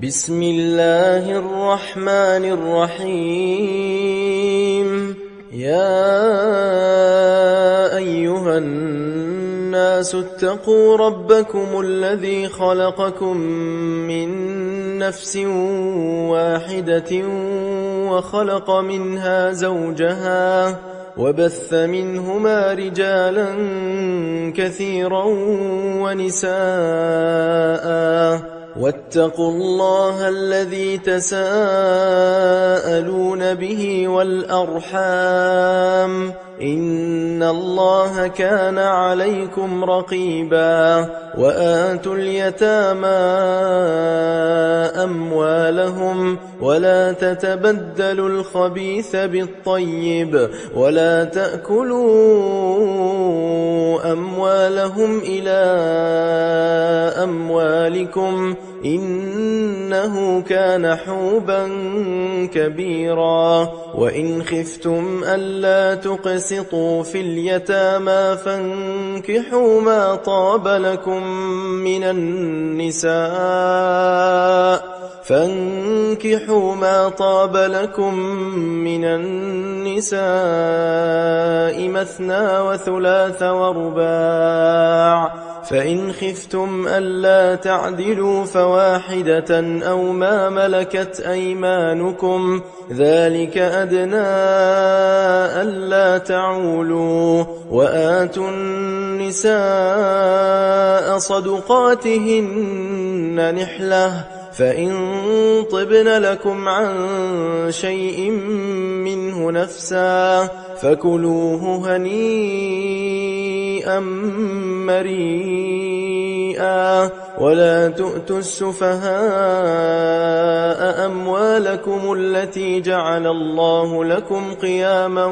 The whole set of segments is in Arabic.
بسم الله الرحمن الرحيم. يا أيها الناس اتقوا ربكم الذي خلقكم من نفس واحدة وخلق منها زوجها وبث منهما رجالا كثيرا ونساء واتقوا الله الذي تساءلون به والأرحام إن الله كان عليكم رقيبا. وآتوا اليتامى أموالهم ولا تتبدلوا الخبيث بالطيب ولا تأكلوا أموالهم إلى أموالكم إنه كان حوبا كبيرا. وإن خفتم ألا تقسطوا في اليتامى فانكحوا ما طاب لكم من النساء مثنى وثلاث ورباع، فإن خفتم ألا تعدلوا فواحدة أو ما ملكت أيمانكم ذلك أدنى ألا تعولوا. وآتوا النساء صدقاتهن نحلة، فإن طبن لكم عن شيء منه نفسا فكلوه هنيئا مريئا. ولا تؤتوا السفهاء أموالكم التي جعل الله لكم قياما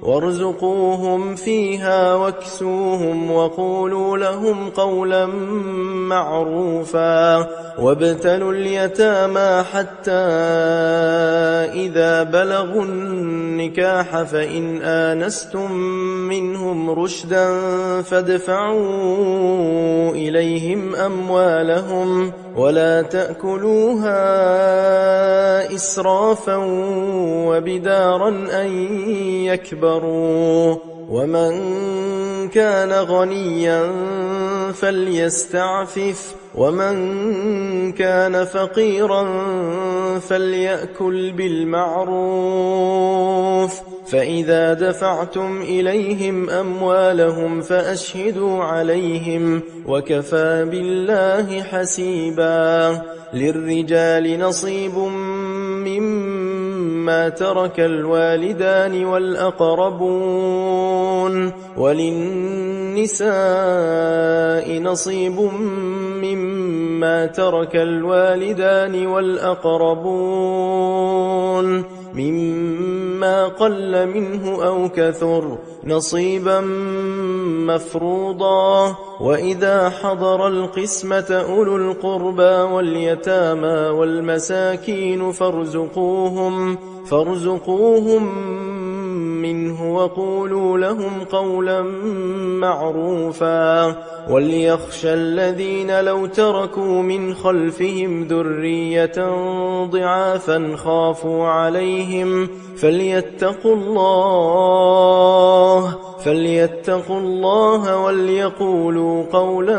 وارزقوهم فيها واكسوهم وقولوا لهم قولا معروفا. وابتلوا اليتامى حتى إذا بلغوا النكاح فإن آنستم منهم رشدا فادفعوا إليهم أموالهم ولا تأكلوها إسرافا وبدارا أن يكبروا. ومن كان غنيا فليستعفف ومن كان فقيرا فليأكل بالمعروف. فإذا دفعتم إليهم أموالهم فأشهدوا عليهم وكفى بالله حسيبا. للرجال نصيب مما ترك الوالدان والأقربون وللنساء نصيب مما ترك الوالدان والأقربون مما قل منه أو كثر نصيبا مفروضا. وإذا حضر القسمة أولو القربى واليتامى والمساكين فارزقوهم منه وقولوا لهم قولا معروفا. وليخشى الذين لو تركوا من خلفهم ذرية ضعافا خافوا عليهم فليتقوا الله وليقولوا قولا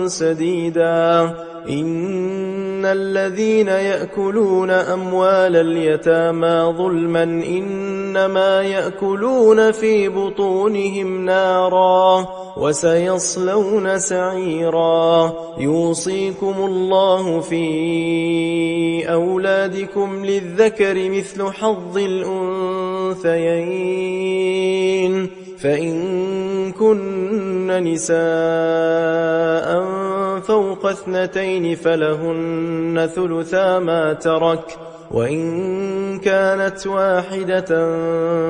سديدا. إن الذين يأكلون أموال اليتامى ظلما إنما يأكلون في بطونهم نارا وسيصلون سعيرا. يوصيكم الله في أولادكم للذكر مثل حظ الأنثيين، فإن كن نساء فوق 2 فلهن ثلثا ما ترك، وإن كانت واحدة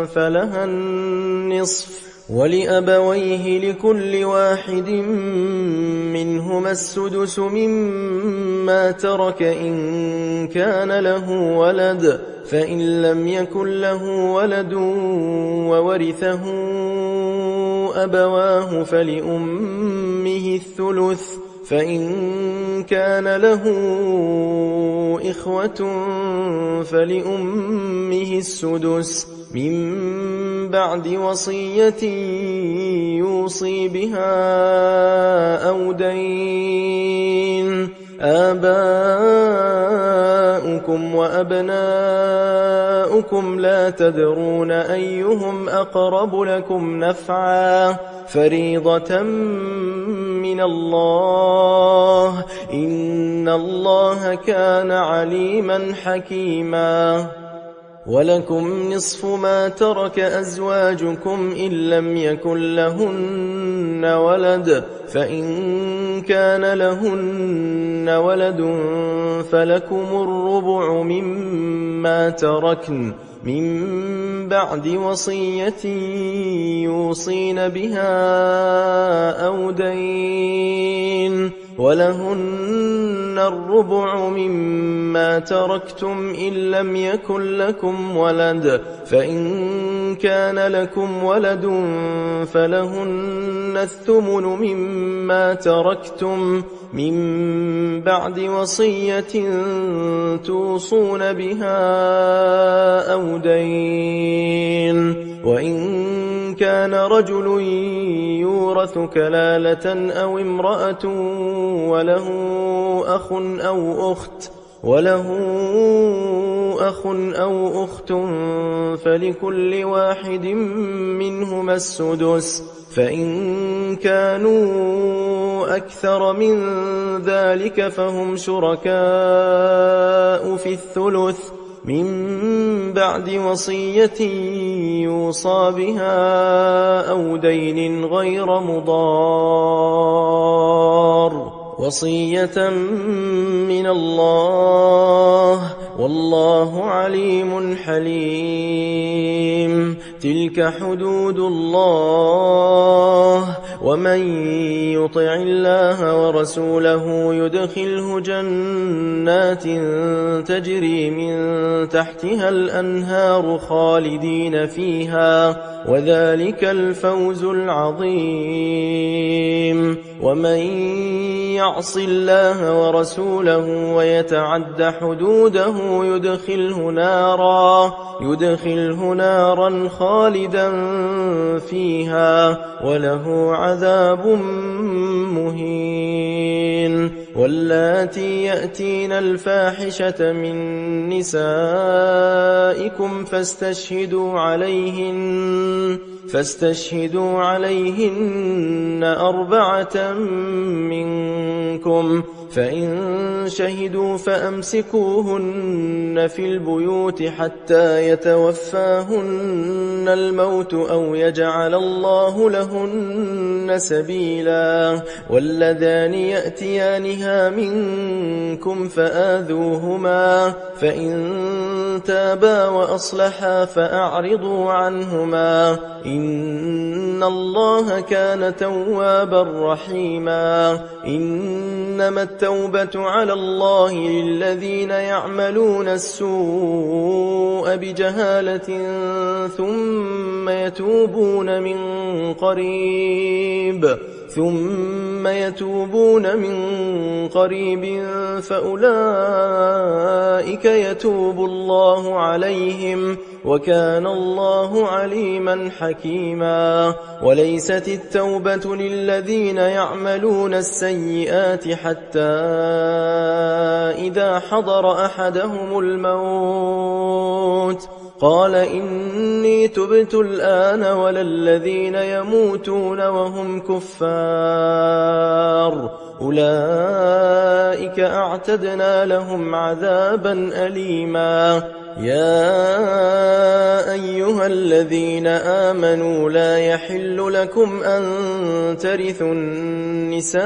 فلها النصف. ولأبويه لكل واحد منهما السدس مما ترك إن كان له ولد، فإن لم يكن له ولد وورثه أبواه فلأمه الثلث، فإن كان له إخوة فلأمه السدس من بعد وصية يوصي بها أو دين. آباؤكم وأبناؤكم لا تدرون أيهم أقرب لكم نفعا فريضة من الله إن الله كان عليما حكيما. ولكم نصف ما ترك أزواجكم إن لم يكن لهن ولد فإن كان لهن ولد فلكم الربع مما تركن من بعد وصية يوصين بها أو دين. ولهن الربع مما تركتم إن لم يكن لكم ولد فإن كان لكم ولد فلهن الثمن مما تركتم من بعد وصية توصون بها أو دين. وإن كان رجل يورث كلالة أو امرأة وله أخ أو أخت فلكل واحد منهما السدس فإن كانوا أكثر من ذلك فهم شركاء في الثلث من بعد وصية يوصى بها أو دين غير مضار وصية من الله والله عليم حليم. تلك حدود الله ومن يطع الله ورسوله يدخله جنات تجري من تحتها الأنهار خالدين فيها وذلك الفوز العظيم. ومن يعص الله ورسوله ويتعد حدوده يدخله نارا خالدا فيها وله عذاب مهين. واللاتي يأتين الفاحشة من نسائكم فاستشهدوا عليهن 4 منكم فإن شهدوا فأمسكوهن في البيوت حتى يتوفاهن الموت أو يجعل الله لهن سبيلا. واللذان يأتيانها منكم فآذوهما فإن تابا وأصلحا فأعرضوا عنهما إن الله كان توابا رحيما. إنما التوبة على الله للذين يعملون السوء بجهالة ثم يتوبون من قريب فأولئك يتوب الله عليهم وكان الله عليما حكيما. وليست التوبة للذين يعملون السيئات حتى إذا حضر أحدهم الموت قال إني تبت الآن ولا الذين يموتون وهم كفار أولئك أعتدنا لهم عذابا أليما. يا أيها الذين آمنوا لا يحل لكم أن ترثوا النساء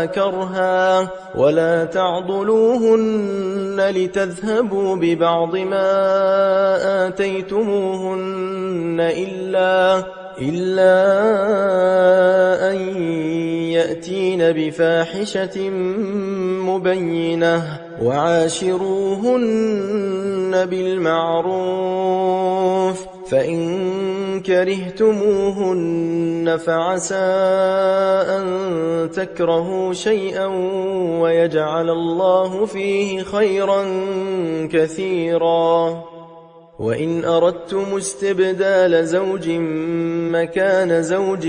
كرها ولا تعضلوهن لتذهبوا ببعض ما آتيتموهن إلا أن يأتين بفاحشة مبينة وعاشروهن بالمعروف فإن كرهتموهن فعسى أن تكرهوا شيئا ويجعل الله فيه خيرا كثيرا. وإن أردتم استبدال زوج مكان زوج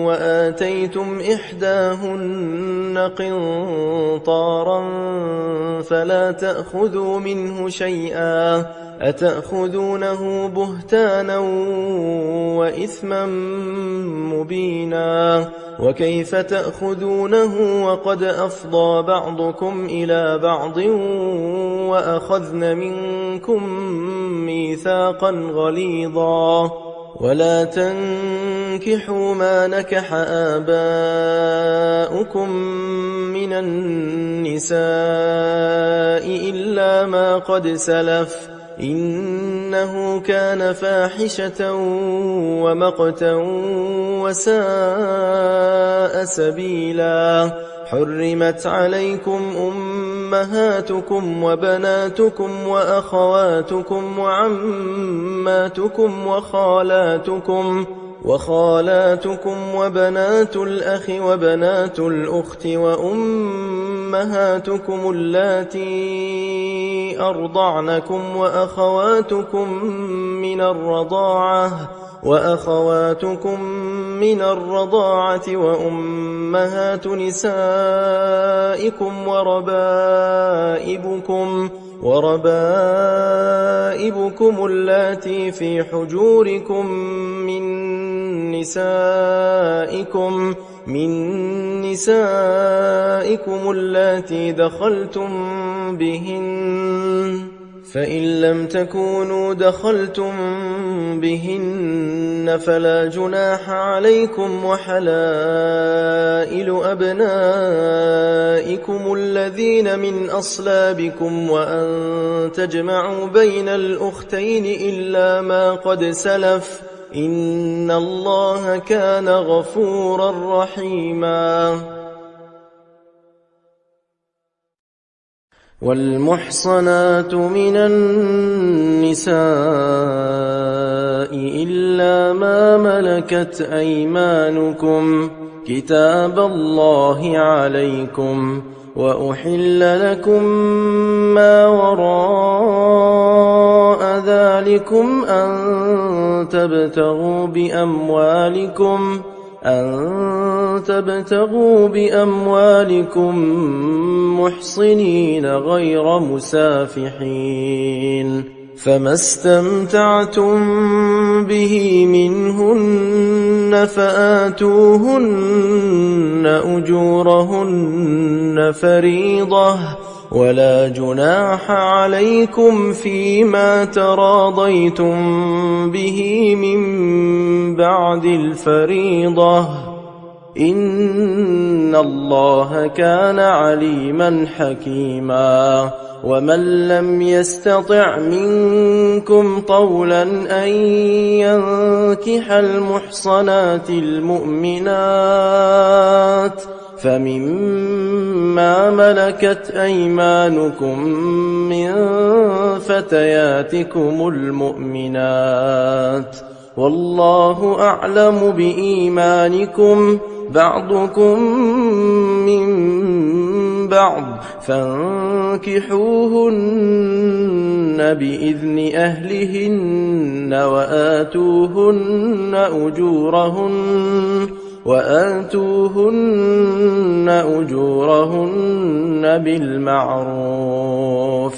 وآتيتم إحداهن قنطارا فلا تأخذوا منه شيئا أتأخذونه بهتانا وإثما مبينا. وكيف تأخذونه وقد أفضى بعضكم إلى بعض وأخذن منكم ميثاقا غليظا. ولا تنكحوا ما نكح آباؤكم من النساء إلا ما قد سلف إنه كان فاحشة ومقتا وساء سبيلا. حرمت عليكم أمهاتكم وبناتكم وأخواتكم وعماتكم وخالاتكم وبنات الأخ وبنات الأخت وأمهاتكم اللاتي أرضعنكم وأخواتكم من الرضاعة وأمهات نسائكم وربائبكم اللاتي في حجوركم من نسائكم اللاتي دخلتم بهن. فإن لم تكونوا دخلتم بهن فلا جناح عليكم وحلائل أبنائكم الذين من أصلابكم وأن تجمعوا بين الأختين إلا ما قد سلف إن الله كان غفورا رحيما. والمحصنات من النساء إلا ما ملكت أيمانكم كتاب الله عليكم وأحل لكم ما وراء ذلكم أن تبتغوا بأموالكم محصنين غير مسافحين فما استمتعتم به منهن فآتوهن أجورهن فريضة ولا جناح عليكم فيما تراضيتم به من بعد الفريضة إن الله كان عليما حكيما. ومن لم يستطع منكم طولا أن ينكح المحصنات المؤمنات فمما ملكت أيمانكم من فتياتكم المؤمنات والله أعلم بإيمانكم بعضكم من بعض فانكحوهن بإذن أهلهن وآتوهن أجورهن بالمعروف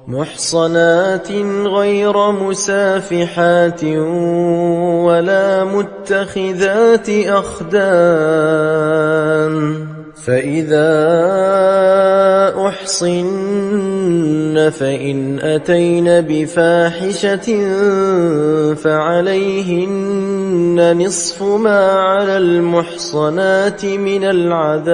محصنات غير مسافحات ولا متخذات أخدان فإذا أحصن فإن أتين بفاحشة فعليهن نصف ما على المحصنات من العذاب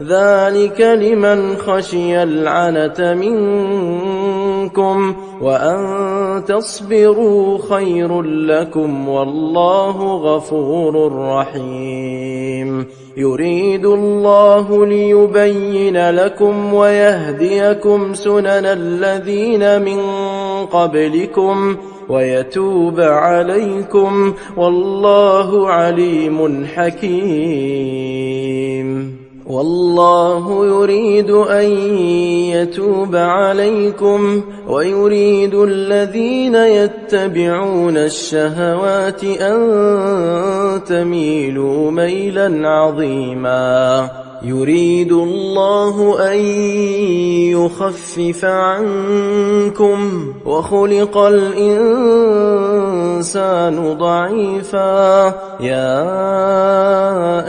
ذلك لمن خشي العنة منكم منكم وأن تصبروا خير لكم والله غفور رحيم. يريد الله ليبين لكم ويهديكم سنن الذين من قبلكم ويتوب عليكم والله عليم حكيم. والله يريد أن يتوب عليكم ويريد الذين يتبعون الشهوات أن تميلوا ميلا عظيما. يريد الله أن يخفف عنكم وخلق الإنسان ضعيفا. يا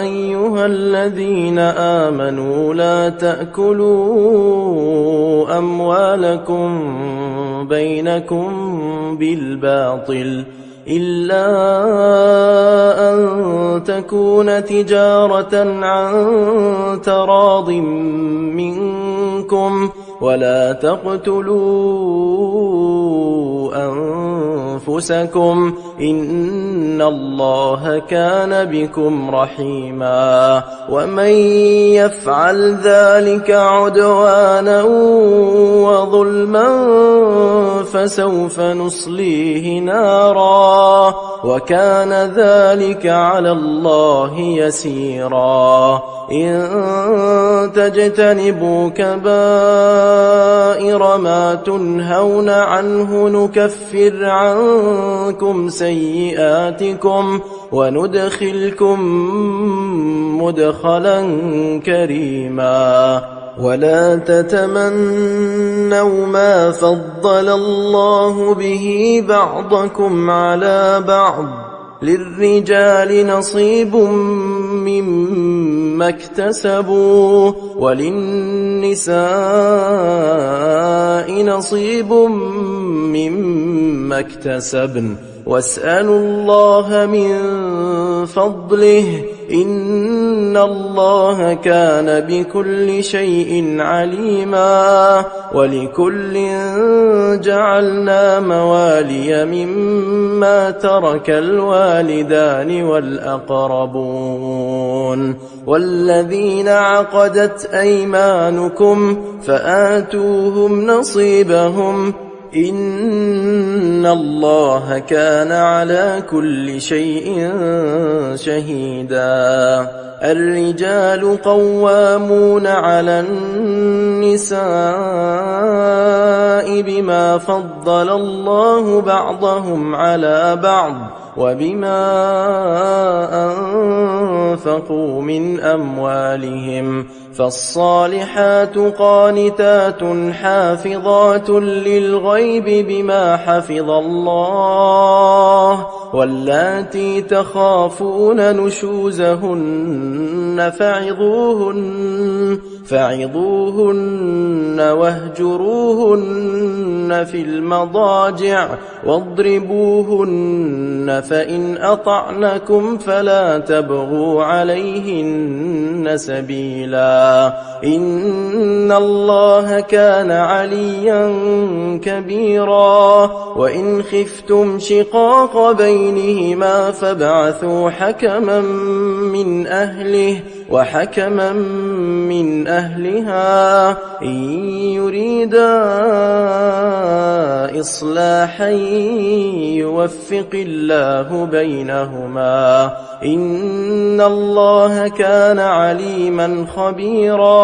أيها الذين آمنوا لا تأكلوا أموالكم بينكم بالباطل إلا أن تكون تجارة عن تراض منكم ولا تقتلوا أنفسكم إن الله كان بكم رحيما. ومن يفعل ذلك عدوانا وظلما فسوف نصليه نارا وكان ذلك على الله يسيرا. إن تجتنبوا كبائر ما تنهون عنه نكفر عنكم سيئاتكم وندخلكم مدخلا كريما. ولا تتمنوا ما فضل الله به بعضكم على بعض للرجال نصيب مما اكتسبوا وللنساء نصيب مما اكتسبن واسألوا الله من فضله إن الله كان بكل شيء عليما. ولكل جعلنا موالي مما ترك الوالدان والأقربون والذين عقدت أيمانكم فآتوهم نصيبهم إن الله كان على كل شيء شهيدا. الرجال قوامون على النساء بما فضل الله بعضهم على بعض وبما أنفقوا من أموالهم. فالصالحات قانتات حافظات للغيب بما حفظ الله واللاتي تخافون نشوزهن فعظوهن واهجروهن في المضاجع واضربوهن فإن أطعنكم فلا تبغوا عليهن سبيلا إن الله كان عليا كبيرا. وإن خفتم شقاق بينهما فابعثوا حكما من أهله وحكما من أهلها إن يريدا إصلاحا يوفق الله بينهما إن الله كان عليما خبيرا.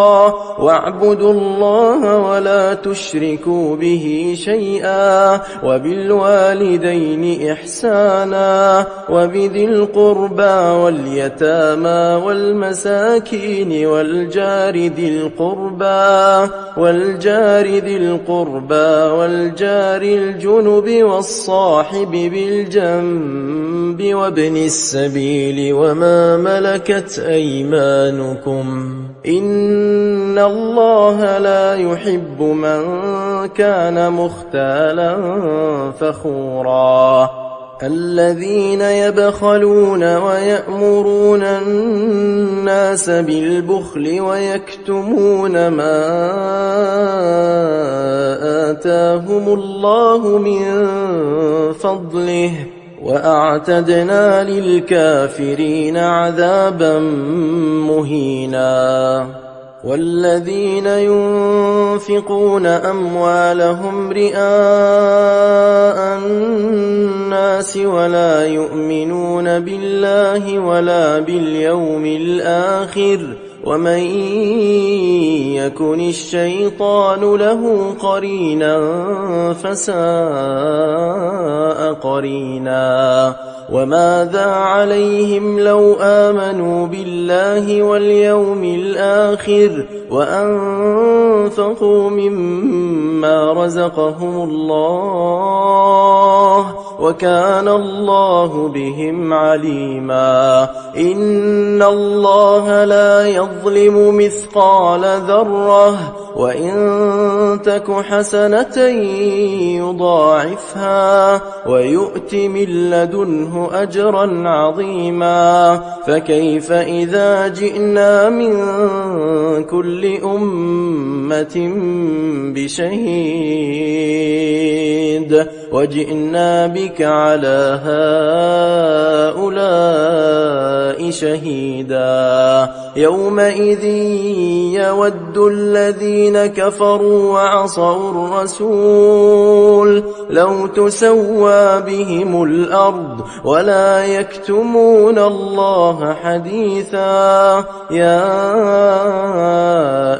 واعبدوا الله ولا تشركوا به شيئا وبالوالدين إحسانا وبذي القربى واليتامى والمساكين والجار ذي القربى والجار الجنب والصاحب بالجنب وابن السبيل وما ملكت أيمانكم إن الله لا يحب من كان مختالا فخورا. الذين يبخلون ويأمرون الناس بالبخل ويكتمون ما آتاهم الله من فضله وأعتدنا للكافرين عذابا مهينا والذين ينفقون أموالهم رئاء الناس ولا يؤمنون بالله ولا باليوم الآخر ومن يكن الشيطان له قرينا فساء قرينا وماذا عليهم لو آمنوا بالله واليوم الآخر وأنفقوا مما رزقهم الله وكان الله بهم عليما إن الله لا يظلم مثقال ذرة وإن تك حسنة يضاعفها ويؤت من لدنه أجرا عظيما فكيف إذا جئنا من كل أمة بشهيد وجئنا بك على هؤلاء شهيدا يومئذ يود الذين كفروا وعصوا الرسول لو تسوى بهم الأرض ولا يكتمون الله حديثا يا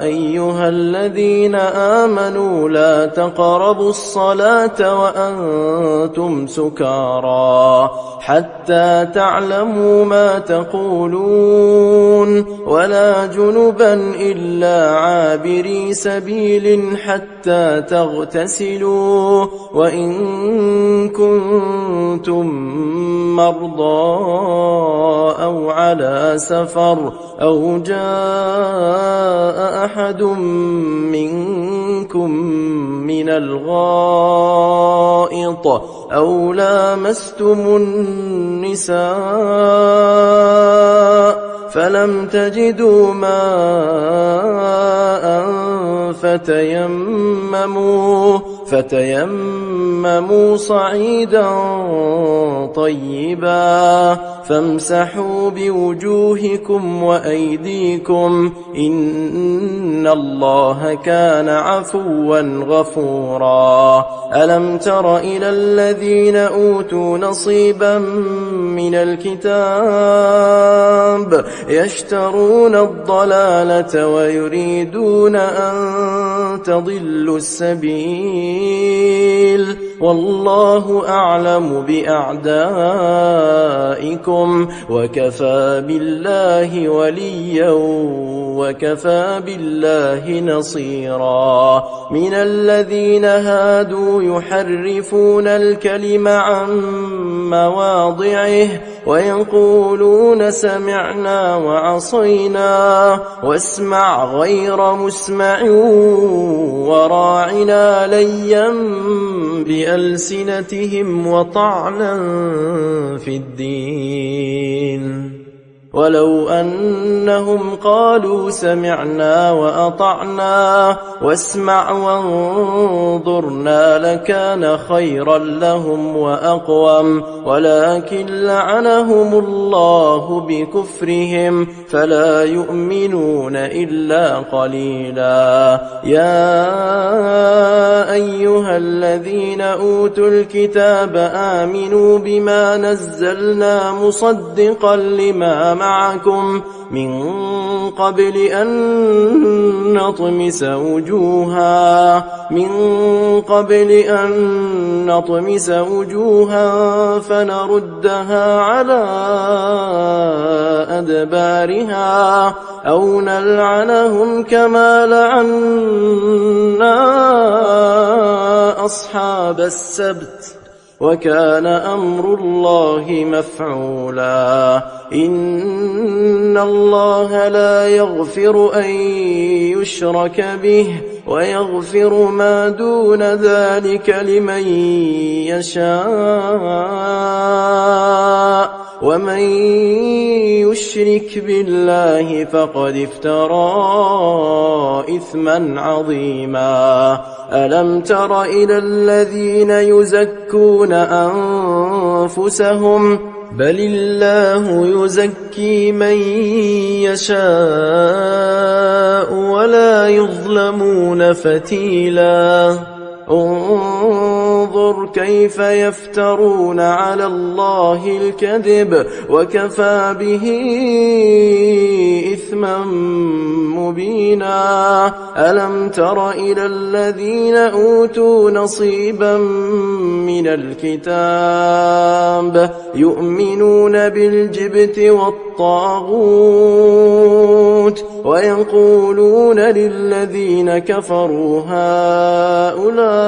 أيها الذين آمنوا لا تقربوا الصلاة وأنتم سكارى حتى تعلموا ما تقولون ولا جنبا إلا عابري سبيل حتى تغتسلوا وإن كنتم مرضى أو على سفر أو جاء أحد منكم من الغائط أو لامستم النساء فلم تجدوا ماء فتيمموا صعيدا طيبا فامسحوا بوجوهكم وأيديكم إن الله كان عفوا غفورا ألم تر إلى الذين أوتوا نصيبا من الكتاب يشترون الضلالة ويريدون أن تضلوا السبيل والله أعلم بأعدائكم وكفى بالله وليا وكفى بالله نصيرا من الذين هادوا يحرفون الكلم عن مواضعه ويقولون سمعنا وعصينا واسمع غير مسمع وراعنا ليا بألسنتهم وطعنا في الدين ولو أنهم قالوا سمعنا وأطعنا واسمع وانظرنا لكان خيرا لهم وأقوم ولكن لعنهم الله بكفرهم فلا يؤمنون إلا قليلا يا أيها الذين أوتوا الكتاب آمنوا بما نزلنا مصدقا لما معكم من قبل أن نطمس وجوها فنردها على أدبارها أو نلعنهم كما لعنا أصحاب السبت وكان أمر الله مفعولا إن الله لا يغفر أن يشرك به ويغفر ما دون ذلك لمن يشاء ومن يشرك بالله فقد افترى إثما عظيما ألم تر إلى الذين يزكون أنفسهم بل الله يزكي من يشاء ولا يظلمون فتيلا انظر كيف يفترون على الله الكذب وكفى به إثما مبينا ألم تر إلى الذين أوتوا نصيبا من الكتاب يؤمنون بالجبت والطاغوت ويقولون للذين كفروا هؤلاء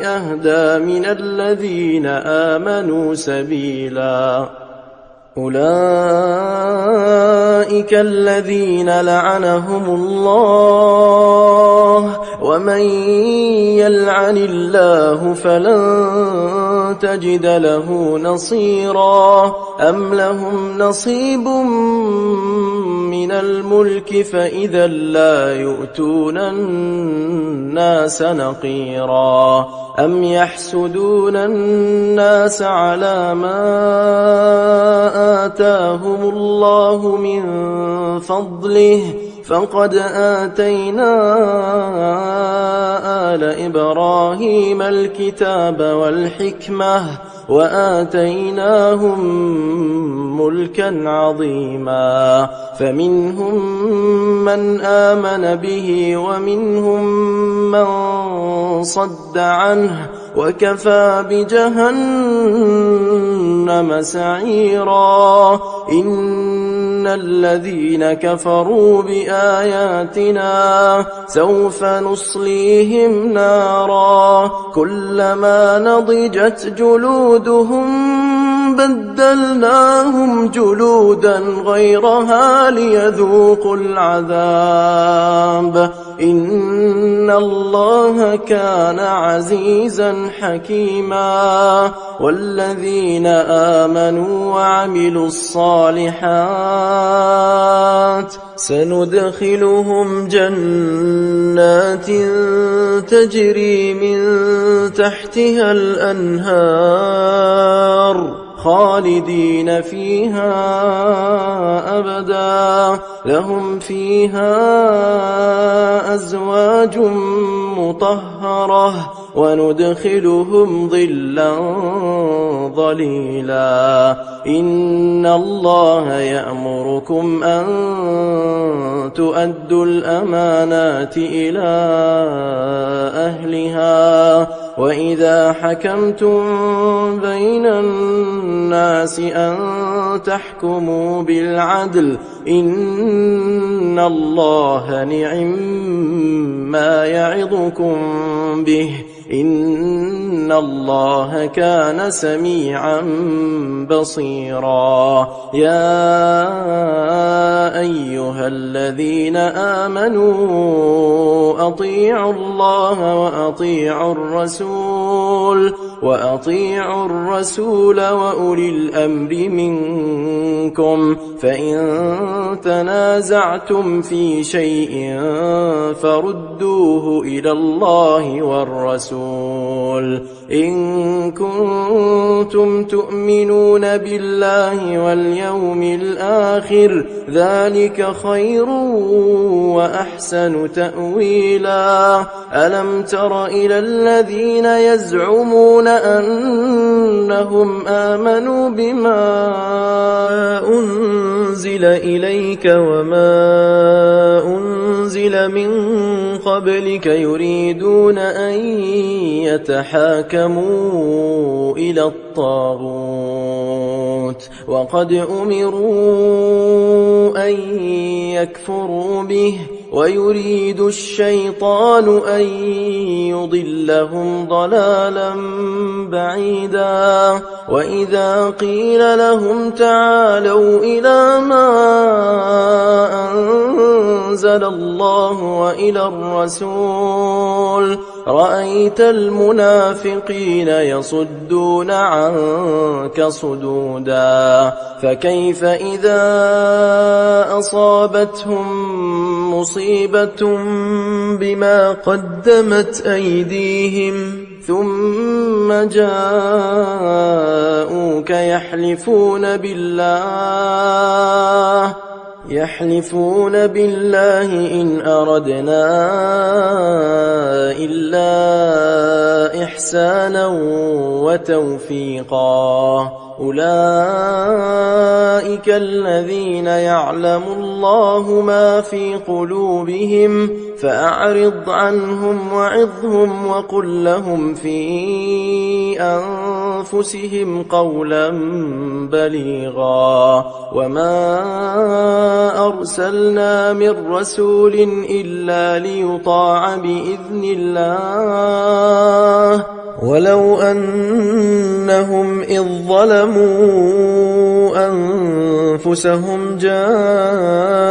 أهدى من الذين آمنوا سبيلا أولئك الذين لعنهم الله ومن يلعن الله فلن تجد له نصيرا أم لهم نصيب من الملك فإذا لا يؤتون الناس نقيرا أم يحسدون الناس على ما آتاهم الله من فضله فقد آتينا آل إبراهيم الكتاب والحكمة وآتيناهم ملكا عظيما فمنهم من آمن به ومنهم من صد عنه وكفى بجهنم سعيرا إن الذين كفروا بآياتنا سوف نصليهم نارا كلما نضجت جلودهم بدلناهم جلودا غيرها ليذوقوا العذاب إن الله كان عزيزا حكيما والذين آمنوا وعملوا الصالحات سندخلهم جنات تجري من تحتها الأنهار خالدين فيها أبدا لهم فيها أزواج مطهرة وندخلهم ظلا ظليلا إن الله يأمركم أن تؤدوا الأمانات إلى أهلها وإذا حكمتم بين الناس أن تحكموا بالعدل إن الله نعم ما يعظكم به إن الله كان سميعا بصيرا يا أيها الذين آمنوا أطيعوا الله وأطيعوا الرسول وأولي الأمر منكم فإن تنازعتم في شيء فردوه إلى الله والرسول إن كنتم تؤمنون بالله واليوم الآخر ذلك خير وأحسن تأويلا ألم تر إلى الذين يزعمون أنهم آمنوا بما أنزل إليك وما أنزل من قبلك يريدون أن يتحاكموا إلى الطاغوت وقد أمروا أن يكفروا به ويريد الشيطان أن يضلهم ضلالا بعيدا وإذا قيل لهم تعالوا إلى ما أنزل الله وإلى الرسول رأيت المنافقين يصدون عنك صدودا فكيف إذا أصابتهم مصيبة بما قدمت أيديهم ثم جاءوك يحلفون بالله إن أردنا إلا إحسانا وتوفيقا أولئك الذين يعلم الله ما في قلوبهم فأعرض عنهم وعظهم وقل لهم في أنفسهم قولا بليغا وما أرسلنا من رسول إلا ليطاع بإذن الله ولو أنهم إذ ظلموا أنفسهم جاءوك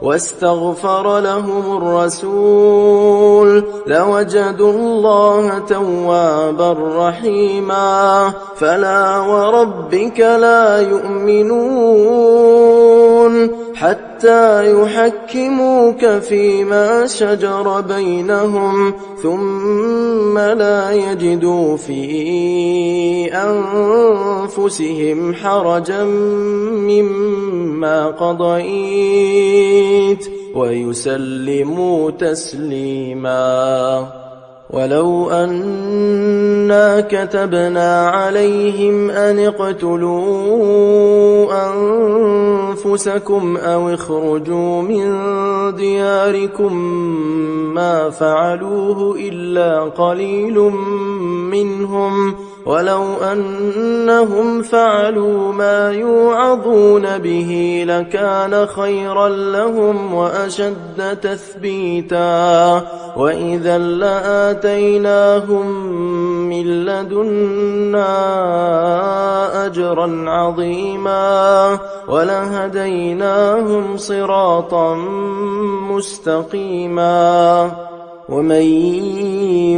واستغفر لهم الرسول لوجدوا الله توابا رحيما فلا وربك لا يؤمنون حتى يحكموك فيما شجر بينهم ثم لا يجدوا في أنفسهم حرجا مما قضيت ويسلموا تسليما ولو أنا كتبنا عليهم أن اقتلوا أنفسكم أو اخرجوا من دياركم ما فعلوه إلا قليل منهم ولو أنهم فعلوا ما يوعظون به لكان خيرا لهم وأشد تثبيتا وإذا لآتيناهم من لدنا أجرا عظيما ولهديناهم صراطا مستقيما ومن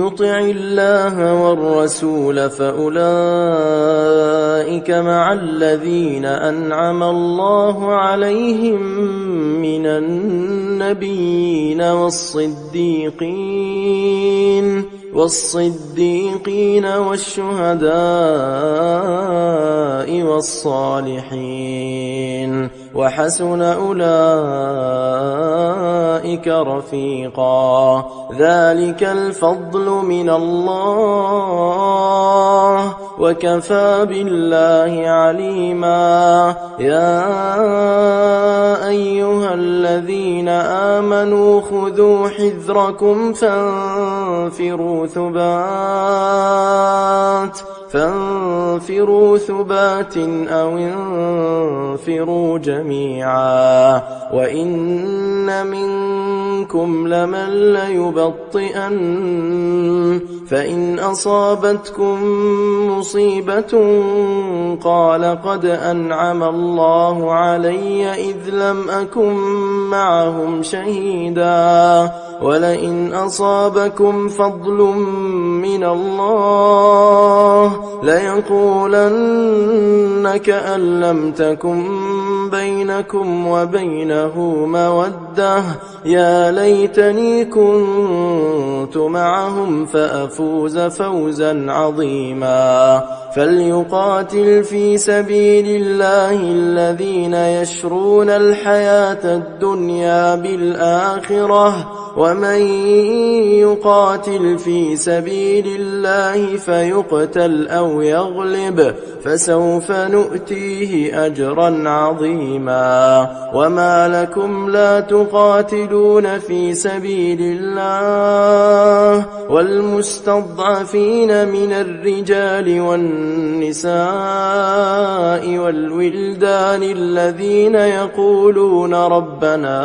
يطع الله والرسول فأولئك مع الذين أنعم الله عليهم من النبيين والصديقين والشهداء والصالحين وحسن أولئك رفيقا ذلك الفضل من الله وكفى بالله عليما يا أيها الذين آمنوا خذوا حذركم فانفروا ثبات أو انفروا جميعا وإن منكم لمن ليبطئن فإن أصابتكم مصيبة قال قد أنعم الله علي إذ لم أكن معهم شهيدا ولئن أصابكم فضل من الله ليقولن كأن لم تكن بينكم وبينه مودة يا ليتني كنت معهم فأفوز فوزا عظيما فليقاتل في سبيل الله الذين يشرون الحياة الدنيا بالآخرة ومن يقاتل في سبيل الله فيقتل أو يغلب فسوف نؤتيه أجرا عظيما وما لكم لا تقاتلون في سبيل الله والمستضعفين من الرجال والنساء والولدان الذين يقولون ربنا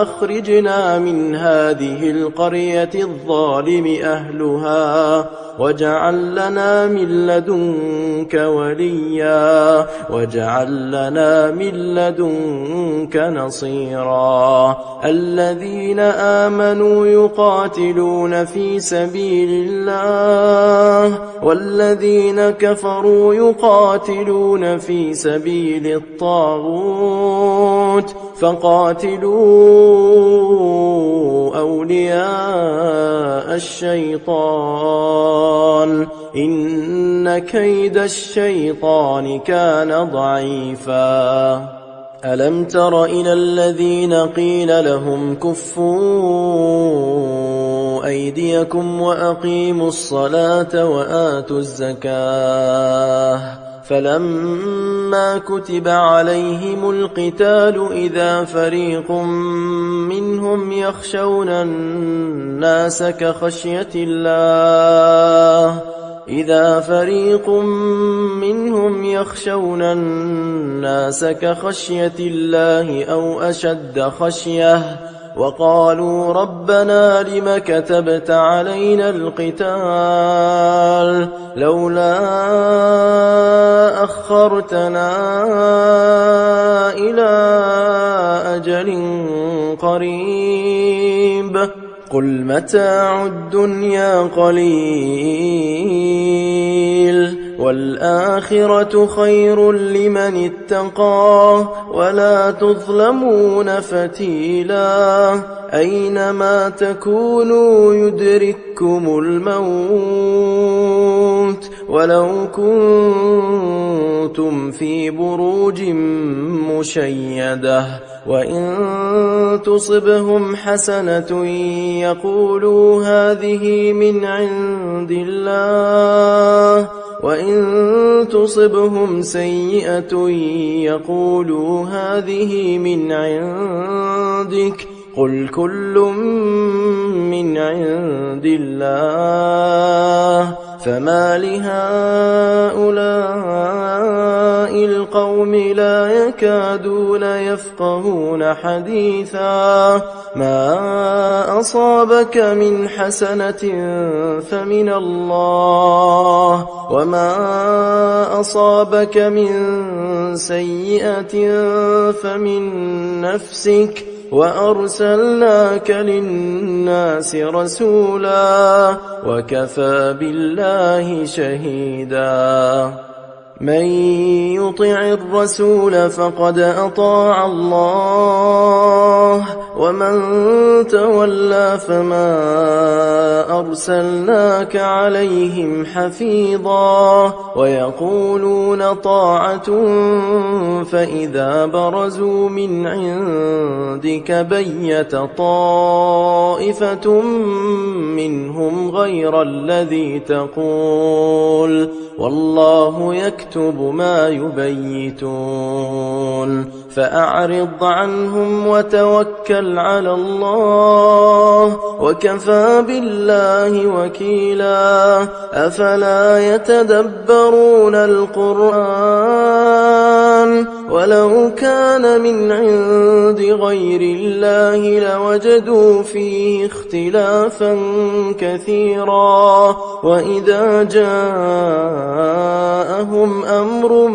أخرجنا من هذه القرية الظالم أهلها واجعل لنا من لدنك وليا واجعل لنا من لدنك نصيرا الذين آمنوا يقاتلون في سبيل الله والذين كفروا يقاتلون في سبيل الطاغوت فقاتلوا أولياء الشيطان إن كيد الشيطان كان ضعيفا ألم تر إلى الذين قيل لهم كفوا أيديكم وأقيموا الصلاة وآتوا الزكاة فلما كتب عليهم القتال إذا فريق منهم يخشون الناس كخشية الله أو أشد خشية وقالوا ربنا لم كتبت علينا القتال لولا أخرتنا إلى أجل قريب قل متاع الدنيا قليل والآخرة خير لمن اتقى ولا تظلمون فتيلا أينما تكونوا يدرككم الموت ولو كنتم في بروج مشيدة وإن تصبهم حسنة يقولوا هذه من عند الله وإن تصبهم سيئة يقولوا هذه من عندك قل كل من عند الله فما لهؤلاء القوم لا يكادون يفقهون حديثا ما أصابك من حسنة فمن الله وما أصابك من سيئة فمن نفسك وأرسلناك للناس رسولا وكفى بالله شهيدا من يطع الرسول فقد أطاع الله ومن تولى فما أرسلناك عليهم حفيظا ويقولون طاعة فإذا برزوا من عندك بيت طائفة منهم غير الذي تقول والله يكتب ما يبيتون فأعرض عنهم وتوكل على الله وكفى بالله وكيلا أفلا يتدبرون القرآن ولو كان من عند غير الله لوجدوا فيه اختلافا كثيرا وإذا جاءهم أمر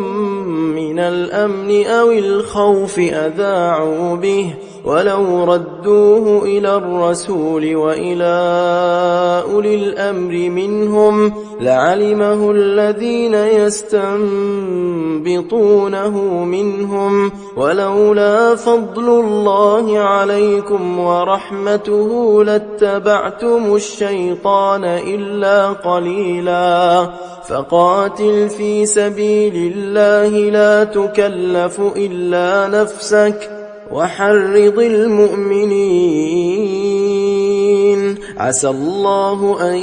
من الأمن أو الخوف أذاعوا به ولو ردوه إلى الرسول وإلى أولي الأمر منهم لعلمه الذين يستنبطونه منهم ولولا فضل الله عليكم ورحمته لاتبعتم الشيطان إلا قليلا فقاتل في سبيل الله لا تكلف إلا نفسك وحرض المؤمنين عسى الله أن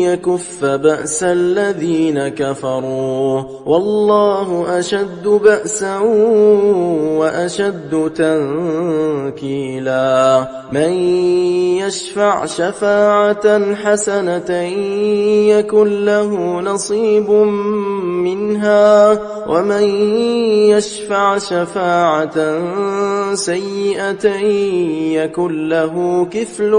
يكف بأس الذين كفروا والله أشد بأسا وأشد تنكيلا من يشفع شفاعة حسنة يكن له نصيب منها ومن يشفع شفاعة سيئة يكن له كفل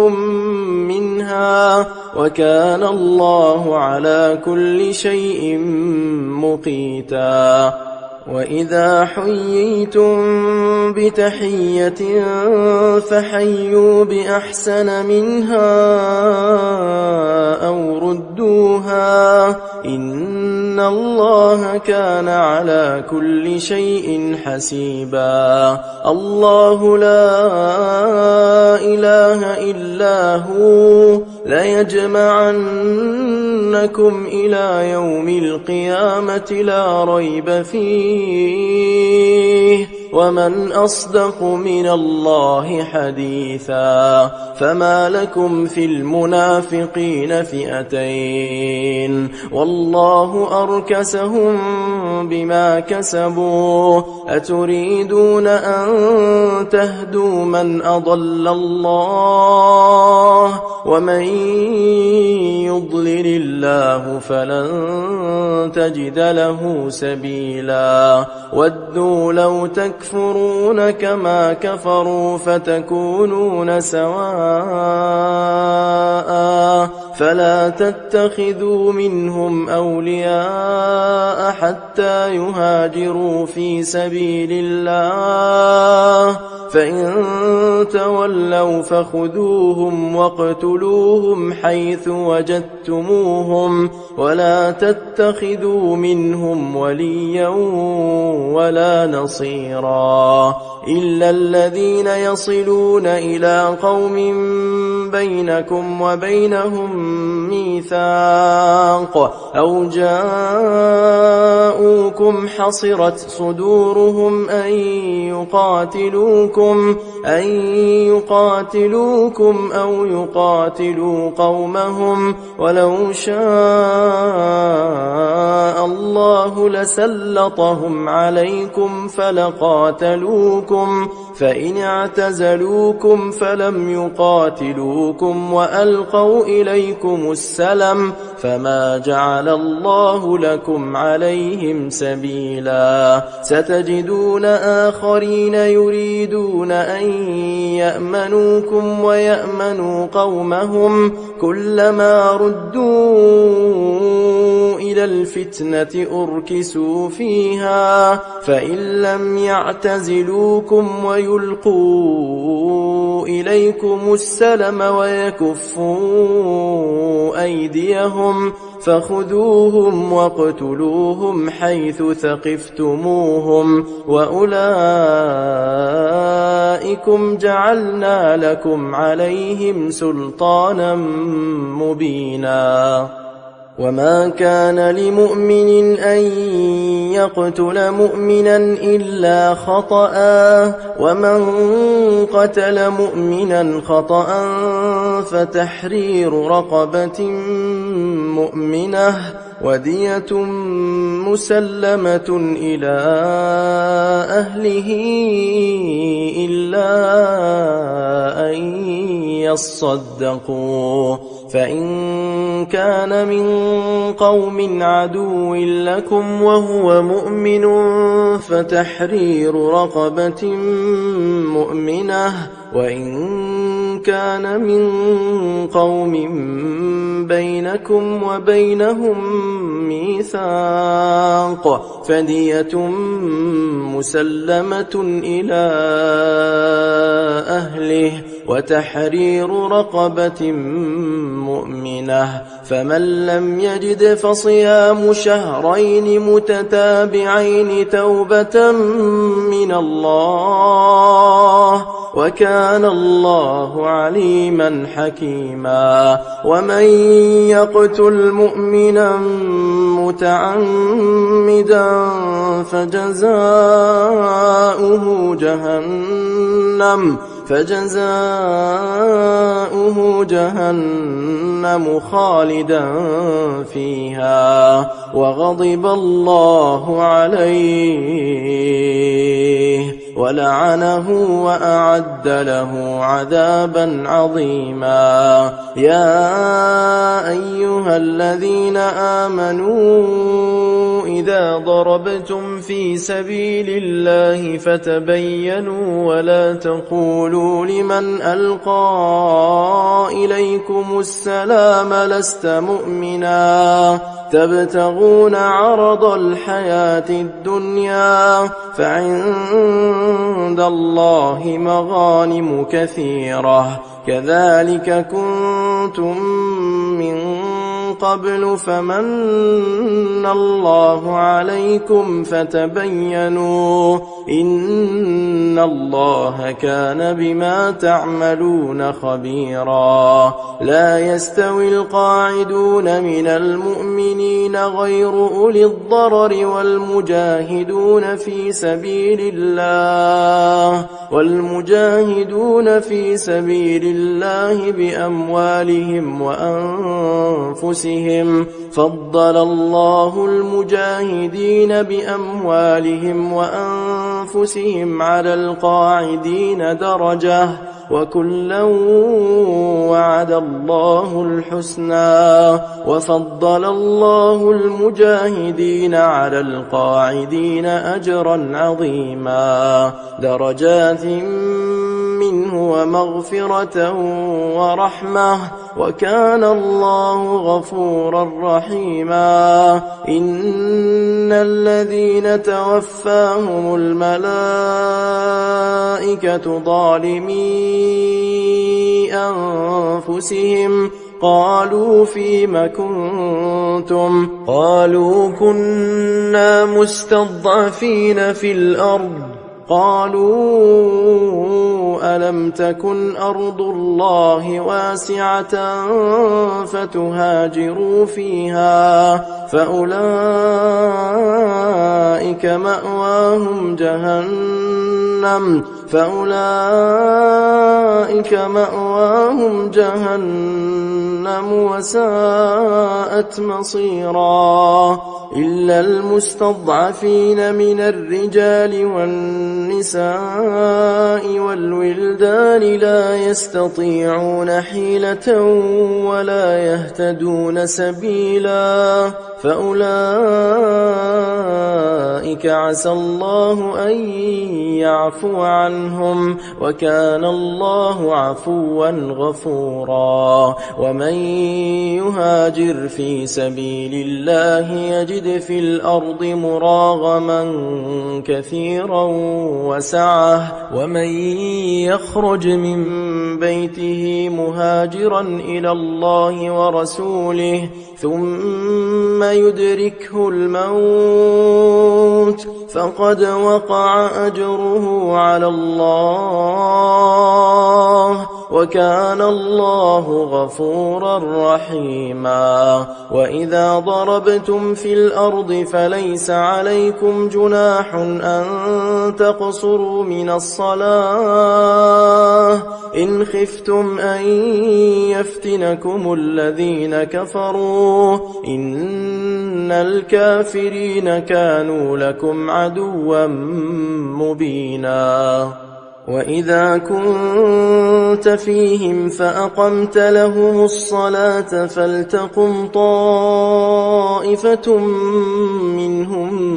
منها وكان الله على كل شيء مقيتا. وإذا حييتم بتحية فحيوا بأحسن منها أو ردوها إن الله كان على كل شيء حسيبا. الله لا إله إلا هو ليجمعنكم إلى يوم القيامة لا ريب فيه ومن أصدق من الله حديثا. فما لكم في المنافقين فئتين والله أركسهم بما كسبوا أتريدون أن تهدوا من أضل الله ومن يضلل الله فلن تجد له سبيلا. ودوا لو تكفرون كما كفروا فتكونون سواء فلا تتخذوا منهم أولياء حتى يهاجروا في سبيل الله فإن تولوا فخذوهم واقتلوهم حيث وجدتموهم ولا تتخذوا منهم وليا ولا نصيرا إلا الذين يصلون إلى قوم بينكم وبينهم ميثاق أو جاءوكم حصرت صدورهم أن يقاتلوكم أو يقاتلوا قومهم ولو شاء الله لسلطهم عليكم فلقاتلوكم فإن اعتزلوكم فلم يقاتلوكم وألقوا إليكم السلم فما جعل الله لكم عليهم سبيلا. ستجدون آخرين يريدون أن يأمنوكم ويأمنوا قومهم كلما ردوا إلى الفتنة أركسوا فيها فإن لم يعتزلوكم ويلقوا إليكم السلم ويكفوا أيديهم فخذوهم واقتلوهم حيث ثقفتموهم وأولئكم جعلنا لكم عليهم سلطانا مبينا. وما كان لمؤمن أن يقتل مؤمنا إلا خطأ ومن قتل مؤمنا خطأ فتحرير رقبة مؤمنة ودية مسلمة إلى أهله إلا أن يصدقوا فإن كان من قوم عدو لكم وهو مؤمن فتحرير رقبة مؤمنة وإن كان من قوم بينكم وبينهم ميثاق فدية مسلمة إلى أهله وتحرير رقبة مؤمنة فمن لم يجد فصيام شهرين متتابعين توبة من الله وكان الله عليما حكيما. ومن يقتل مؤمنا متعمدا فجزاؤه جهنم خالدا فيها وغضب الله عليه ولعنه وأعد له عذابا عظيما. يا أيها الذين آمنوا إذا ضربتم في سبيل الله فتبينوا ولا تقولوا لمن ألقى إليكم السلام لست مؤمنا تبتغون عرض الحياة الدنيا فعند الله مغانم كثيرة كذلك كنتم من قبل فمن الله عليكم فتبينوا إن الله كان بما تعملون خبيرا لا يستوي القاعدون من المؤمنين غير أولي الضرر والمجاهدون في سبيل الله بأموالهم وأنفسهم فضل الله المجاهدين بأموالهم وأنفسهم على القاعدين درجة وكلا وعد الله الحسنى وفضل الله المجاهدين على القاعدين أجرا عظيما درجات منه ومغفرة ورحمة وكان الله غفورا رحيما إن الذين توفاهم الملائكة ظالمي أنفسهم قالوا فيم كنتم قالوا كنا مستضعفين في الأرض قالوا ألم تكن أرض الله واسعة فتهاجروا فيها فأولئك مأواهم جهنم وساءت مصيرا إلا المستضعفين من الرجال والنساء والولدان لا يستطيعون حيلة ولا يهتدون سبيلا فأولئك عسى الله أن يعفو عنهم وكان الله عفوا غفورا ومن يهاجر في سبيل الله يجد في الأرض مراغما كثيرا وسعة ومن يخرج من بيته مهاجرا إلى الله ورسوله ثم يدركه الموت فقد وقع أجره على الله وكان الله غفورا رحيما وإذا ضربتم في الأرض فليس عليكم جناح أن تقصروا من الصلاة إن خفتم أن يفتنكم الذين كفروا إن الكافرين كانوا لكم عدوا مبينا وإذا كنت فيهم فأقمت لهم الصلاة فلتقم طائفة منهم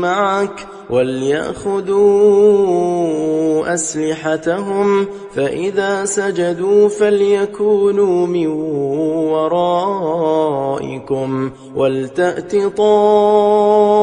معك وليأخذوا أسلحتهم فإذا سجدوا فليكونوا من ورائكم ولتأت طائفة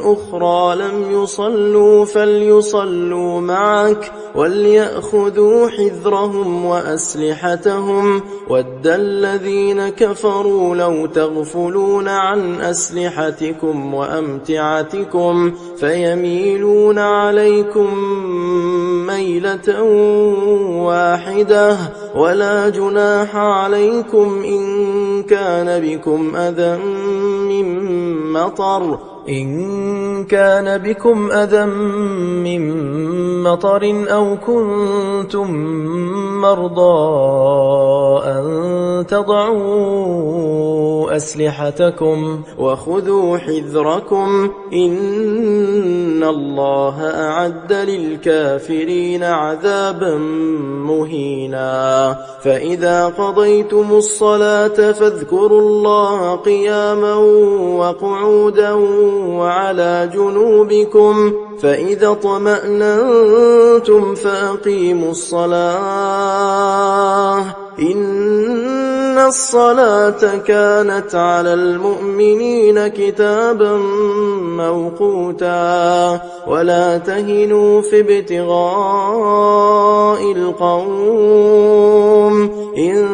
أخرى لم يصلوا فليصلوا معك وليأخذوا حذرهم وأسلحتهم ود الذين كفروا لو تغفلون عن أسلحتكم وأمتعتكم فيميلون عليكم ميلة واحدة ولا جناح عليكم إن كان بكم أذى من مطر إن كان بكم أذى من مطر أو كنتم مرضى أن تضعوا أسلحتكم وخذوا حذركم إن الله أعد للكافرين عذابا مهينا فإذا قضيتم الصلاة فاذكروا الله قياما وقعودا وعلى جنوبكم فإذا اطمأننتم فأقيموا الصلاة إن الصلاة كانت على المؤمنين كتابا موقوتا ولا تهنوا في ابتغاء القوم إن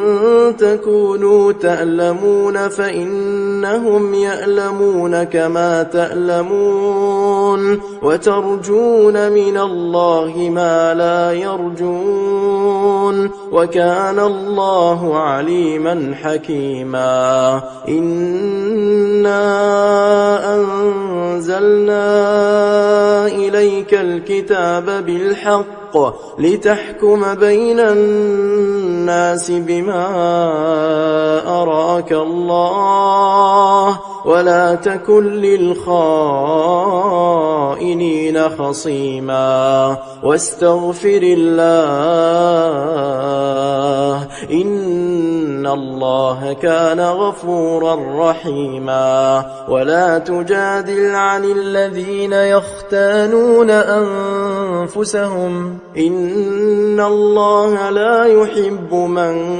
تكونوا تألمون فإنهم يألمون كما تألمون وترجون من الله ما لا يرجون وكان الله عليما حكيما إنا أنزلنا إليك الكتاب بالحق لتحكم بين الناس بما أراك الله ولا تكن للخائنين خصيما واستغفر الله إن الله كان غفورا رحيما ولا تجادل عن الذين يختانون أنفسهم إن الله لا يحب من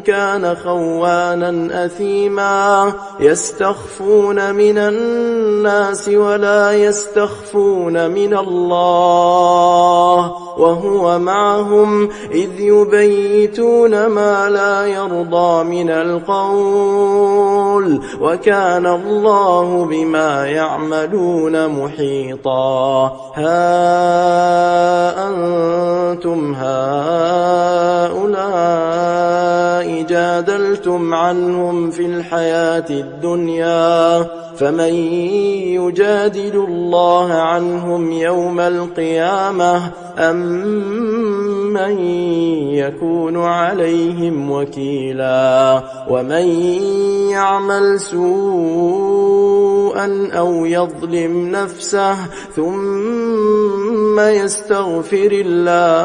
كان خوانا أثيما يستخفون من الناس ولا يستخفون من الله وهو معهم إذ يبيتون ما لا يرضى من القول وكان الله بما يعملون محيطا ها أنتم هؤلاء جادلتم عنهم في الحياة الدنيا فمن يجادل الله عنهم يوم القيامة أم من يكون عليهم وكيلا ومن يعمل سوءا أو يظلم نفسه ثم يستغفر الله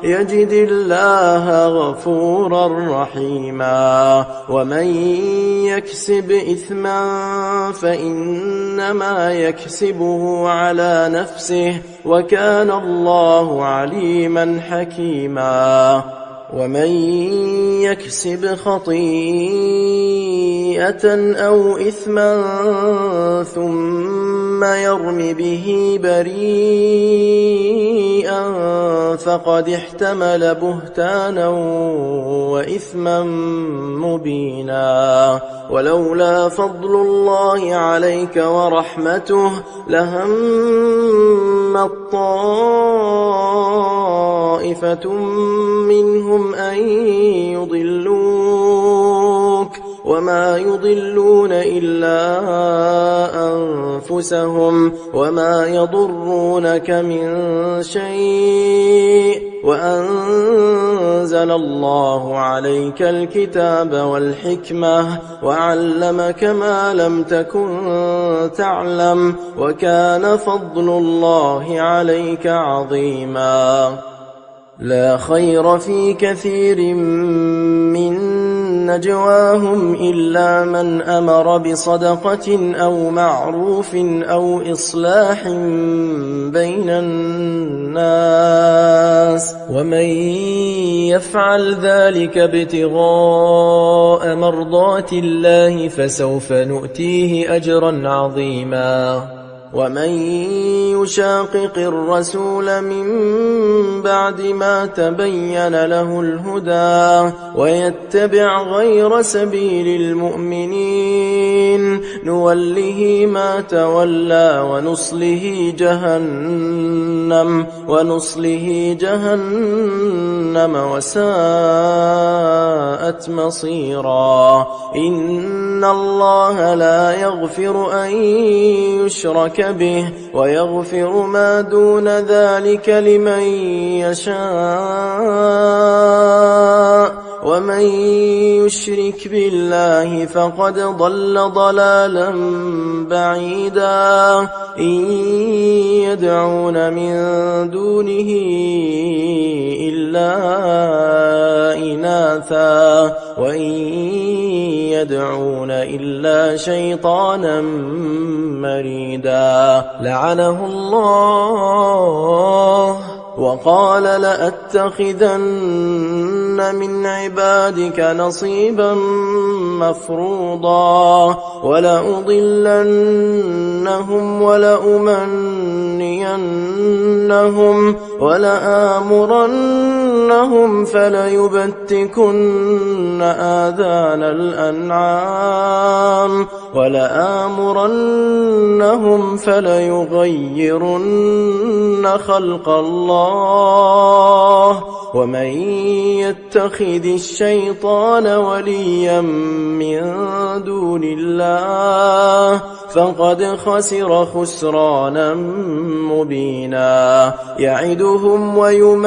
يجد الله غفورا رحيما ومن يكسب إثما فإنما يكسبه على نفسه وكان الله عليما حكيما ومن يكسب خطيئة أو إثما ثم يرم به بريئا فقد احتمل بهتانا وإثما مبينا ولولا فضل الله عليك ورحمته لهم طائفة منهم أن يضلوك وما يضلون إلا أنفسهم وما يضرونك من شيء وأنزل الله عليك الكتاب والحكمة وعلمك ما لم تكن تعلم وكان فضل الله عليك عظيما لا خير في كثير من نجواهم إلا من أمر بصدقة أو معروف أو إصلاح بين الناس ومن يفعل ذلك ابتغاء مرضات الله فسوف نؤتيه أجرا عظيما ومن يشاقق الرسول من بعد ما تبين له الهدى ويتبع غير سبيل المؤمنين نوله ما تولى ونصله جهنم وساءت مصيرا. إن الله لا يغفر أن يشرك به ويغفر ما دون ذلك لمن يشاء ومن يشرك بالله فقد ضل ضلالا بعيدا. إن يدعون من دونه إلا إناثا وإن يدعون إلا شيطانا مريدا لعنه الله وقال لأتخذن من عبادك نصيبا مفروضا ولأضلنهم ولأمنينهم ولآمرنهم فليبتكن آذان الأنعام ولآمرنهم فليغيرن خلق الله. ومن يتخذ الشيطان وليا من دون الله فقد خسر خسرانا مبينا. يعدهم ويمنيهم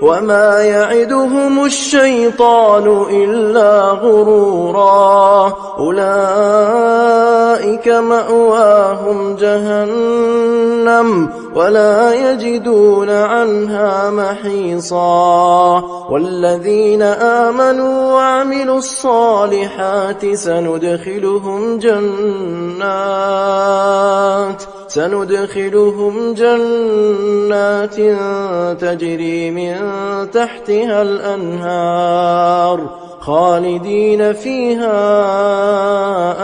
وما يعدهم الشيطان إلا غرورا. أولئك مأواهم جهنم ولا يجدون عنها محيصا. والذين آمنوا وعملوا الصالحات سندخلهم جنات تجري من تحتها الأنهار خالدين فيها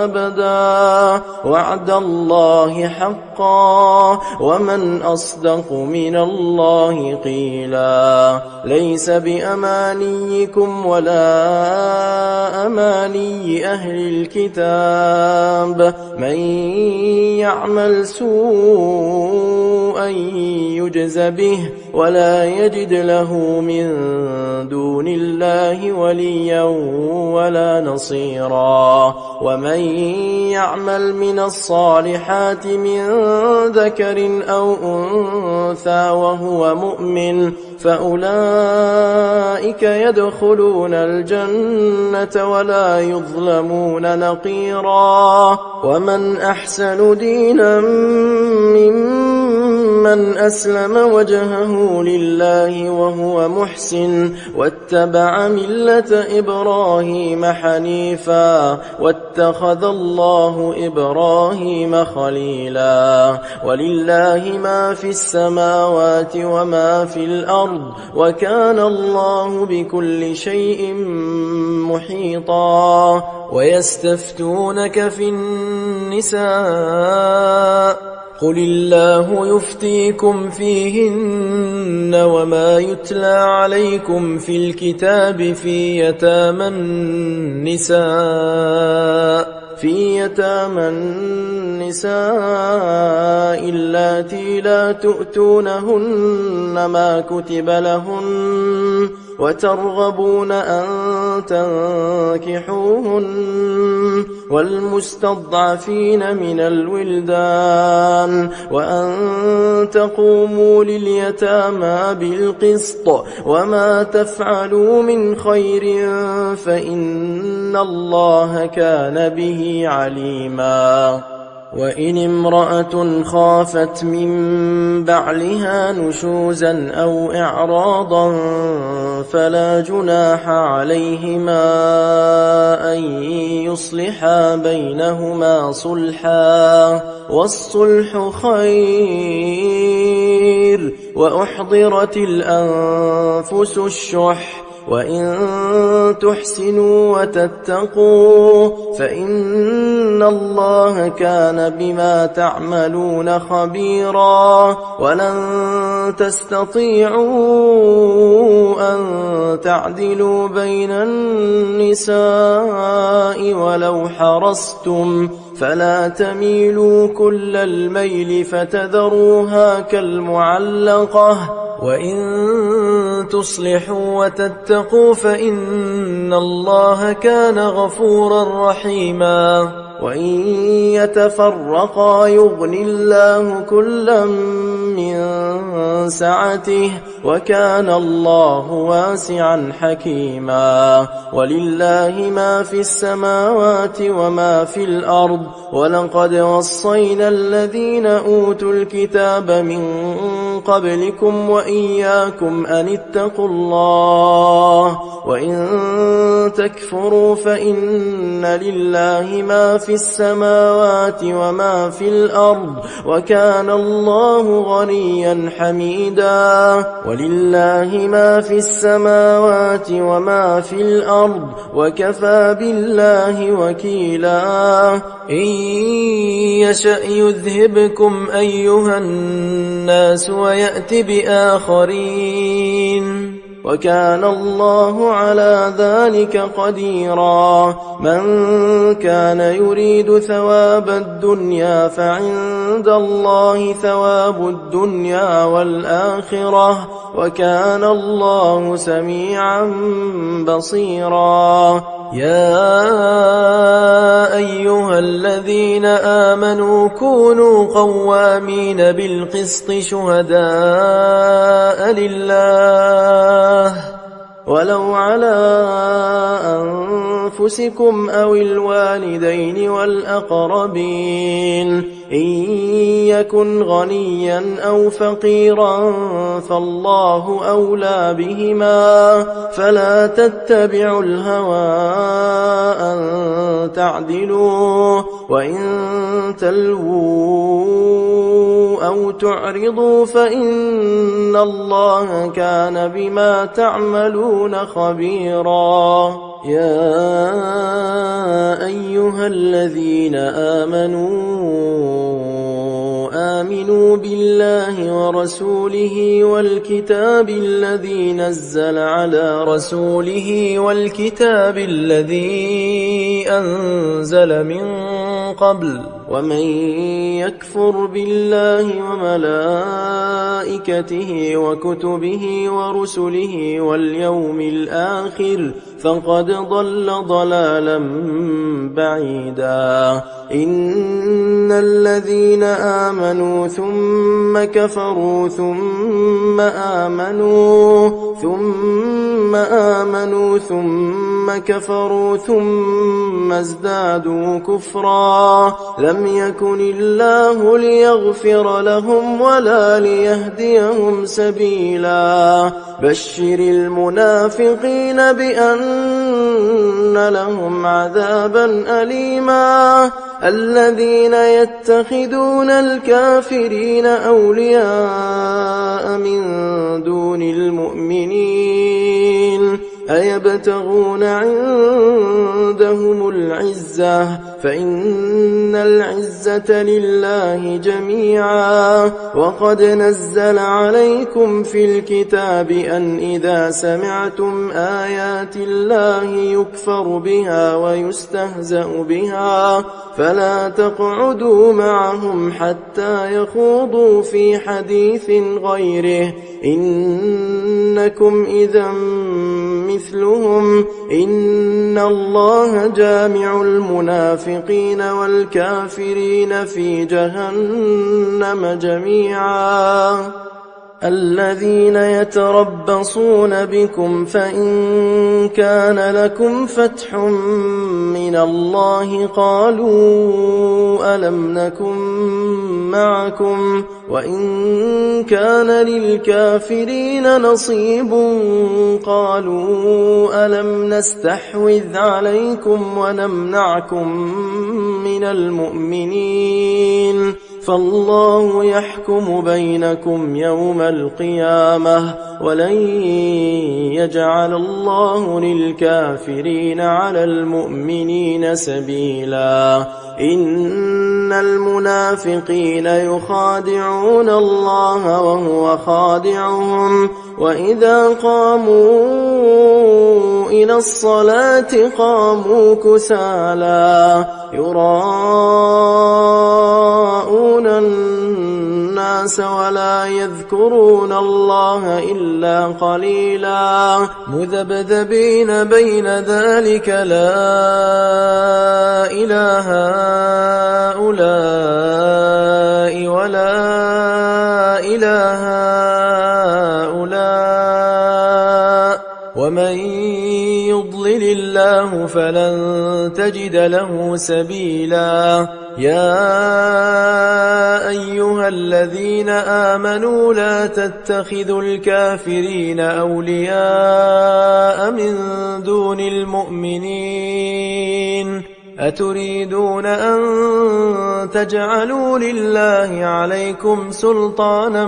أبدا وعد الله حقا ومن أصدق من الله قيلا. ليس بأمانيكم ولا أماني أهل الكتاب من يعمل سوءا يجز به ولا يجد له من دون الله وليا ولا نصيرا. ومن يعمل من الصالحات من ذكر أو أنثى وهو مؤمن فأولئك يدخلون الجنة ولا يظلمون نقيرا. ومن أحسن دينا ممن أسلم وجهه لله وهو محسن واتبع ملة إبراهيم حنيفا واتخذ الله إبراهيم خليلا. ولله ما في السماوات وما في الأرض وكان الله بكل شيء محيطا. ويستفتونك في النساء قل الله يفتيكم فيهن وما يتلى عليكم في الكتاب في يتامى النساء اللاتي لا تؤتونهن ما كتب لهن وترغبون أن تنكحوهن والمستضعفين من الولدان وأن تقوموا لليتامى بالقسط وما تفعلوا من خير فإن الله كان به عليما. وإن امرأة خافت من بعلها نشوزا أو إعراضا فلا جناح عليهما أن يصلحا بينهما صلحا والصلح خير. وأحضرت الأنفس الشح وإن تحسنوا وتتقوا فإن الله كان بما تعملون خبيرا. ولن تستطيعوا أن تعدلوا بين النساء ولو حرصتم فلا تميلوا كل الميل فتذروها كالمعلقة. وإن تصلحوا وتتقوا فإن الله كان غفورا رحيما. وإن يتفرقا يغن الله كلا من سعته وكان الله واسعا حكيما. ولله ما في السماوات وما في الأرض. ولقد وصينا الذين أوتوا الكتاب من قبلكم وإياكم أن اتقوا الله. وإن تكفروا فإن لله ما في السماوات وما في الأرض وكان الله غنيا حميدا. ولله ما في السماوات وما في الأرض وكفى بالله وكيلا. إن يشأ يذهبكم أيها الناس ويأت بآخرين وكان الله على ذلك قديرا. من كان يريد ثواب الدنيا فعند الله ثواب الدنيا والآخرة وكان الله سميعا بصيرا. يا أيها الذين آمنوا كونوا قوامين بالقسط شهداء لله ولو على أنفسكم أو الوالدين والأقربين. إن يكن غنيا أو فقيرا فالله أولى بهما فلا تتبعوا الهوى أن تعدلوا. وإن تلووا أو تعرضوا فإن الله كان بما تعملون خبيرا. يا أيها الذين آمنوا بالله ورسوله والكتاب الذي نزل على رسوله والكتاب الذي أنزل من قبل. ومن يكفر بالله وملائكته وكتبه ورسله واليوم الآخر فقد ضل ضلالا بعيدا. إن الذين آمنوا ثم كفروا ثم آمنوا ثم كفروا ثم ازدادوا كفرا لم يكن الله ليغفر لهم ولا ليهديهم سبيلا. بشر المنافقين بأن لهم عذابا أليما. الذين يتخذون الكافرين أولياء من دون المؤمنين أيبتغون عندهم العزة فإن العزة لله جميعا. وقد نزل عليكم في الكتاب أن إذا سمعتم آيات الله يكفر بها ويستهزأ بها فلا تقعدوا معهم حتى يخوضوا في حديث غيره إنكم إذا مثلهم. إن الله جامع المنافقين والكافرين في جهنم جميعا. الذين يتربصون بكم فإن كان لكم فتح من الله قالوا ألم نكن معكم وإن كان للكافرين نصيب قالوا ألم نستحوذ عليكم ونمنعكم من المؤمنين فالله يحكم بينكم يوم القيامة ولن يجعل الله للكافرين على المؤمنين سبيلا إن المنافقين يخادعون الله وهو خادعهم وإذا قاموا إلى الصلاة قاموا كسالى يراءون الناس ولا يذكرون الله إلا قليلا مذبذبين بين ذلك لا إله هؤلاء ولا إله هؤلاء ومن يضلل الله فلن تجد له سبيلا يا أيها الذين آمنوا لا تتخذوا الكافرين أولياء من دون المؤمنين أتريدون أن تجعلوا لله عليكم سلطانا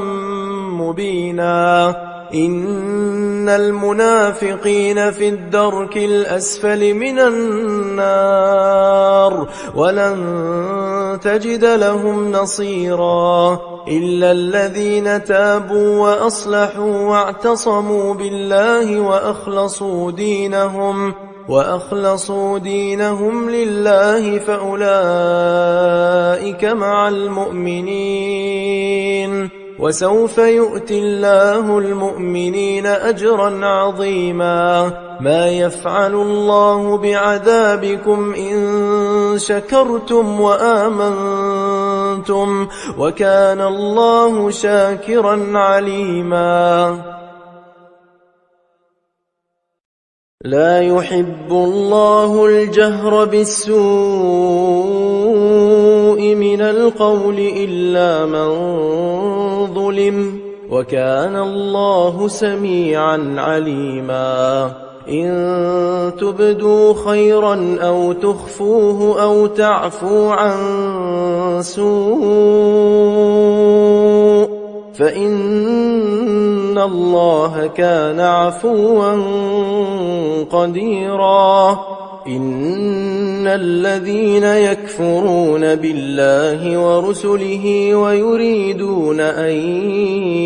مبينا إن المنافقين في الدرك الأسفل من النار ولن تجد لهم نصيرا إلا الذين تابوا وأصلحوا واعتصموا بالله وأخلصوا دينهم لله فأولئك مع المؤمنين وسوف يؤتي الله المؤمنين أجرا عظيما ما يفعل الله بعذابكم إن شكرتم وآمنتم وكان الله شاكرا عليما لا يحب الله الجهر بالسوء من القول إلا من ظلم وكان الله سميعا عليما إن تبدوا خيرا أو تخفوه أو تعفو عن سوء فإن الله كان عفوا قديرا إن الذين يكفرون بالله ورسله ويريدون أن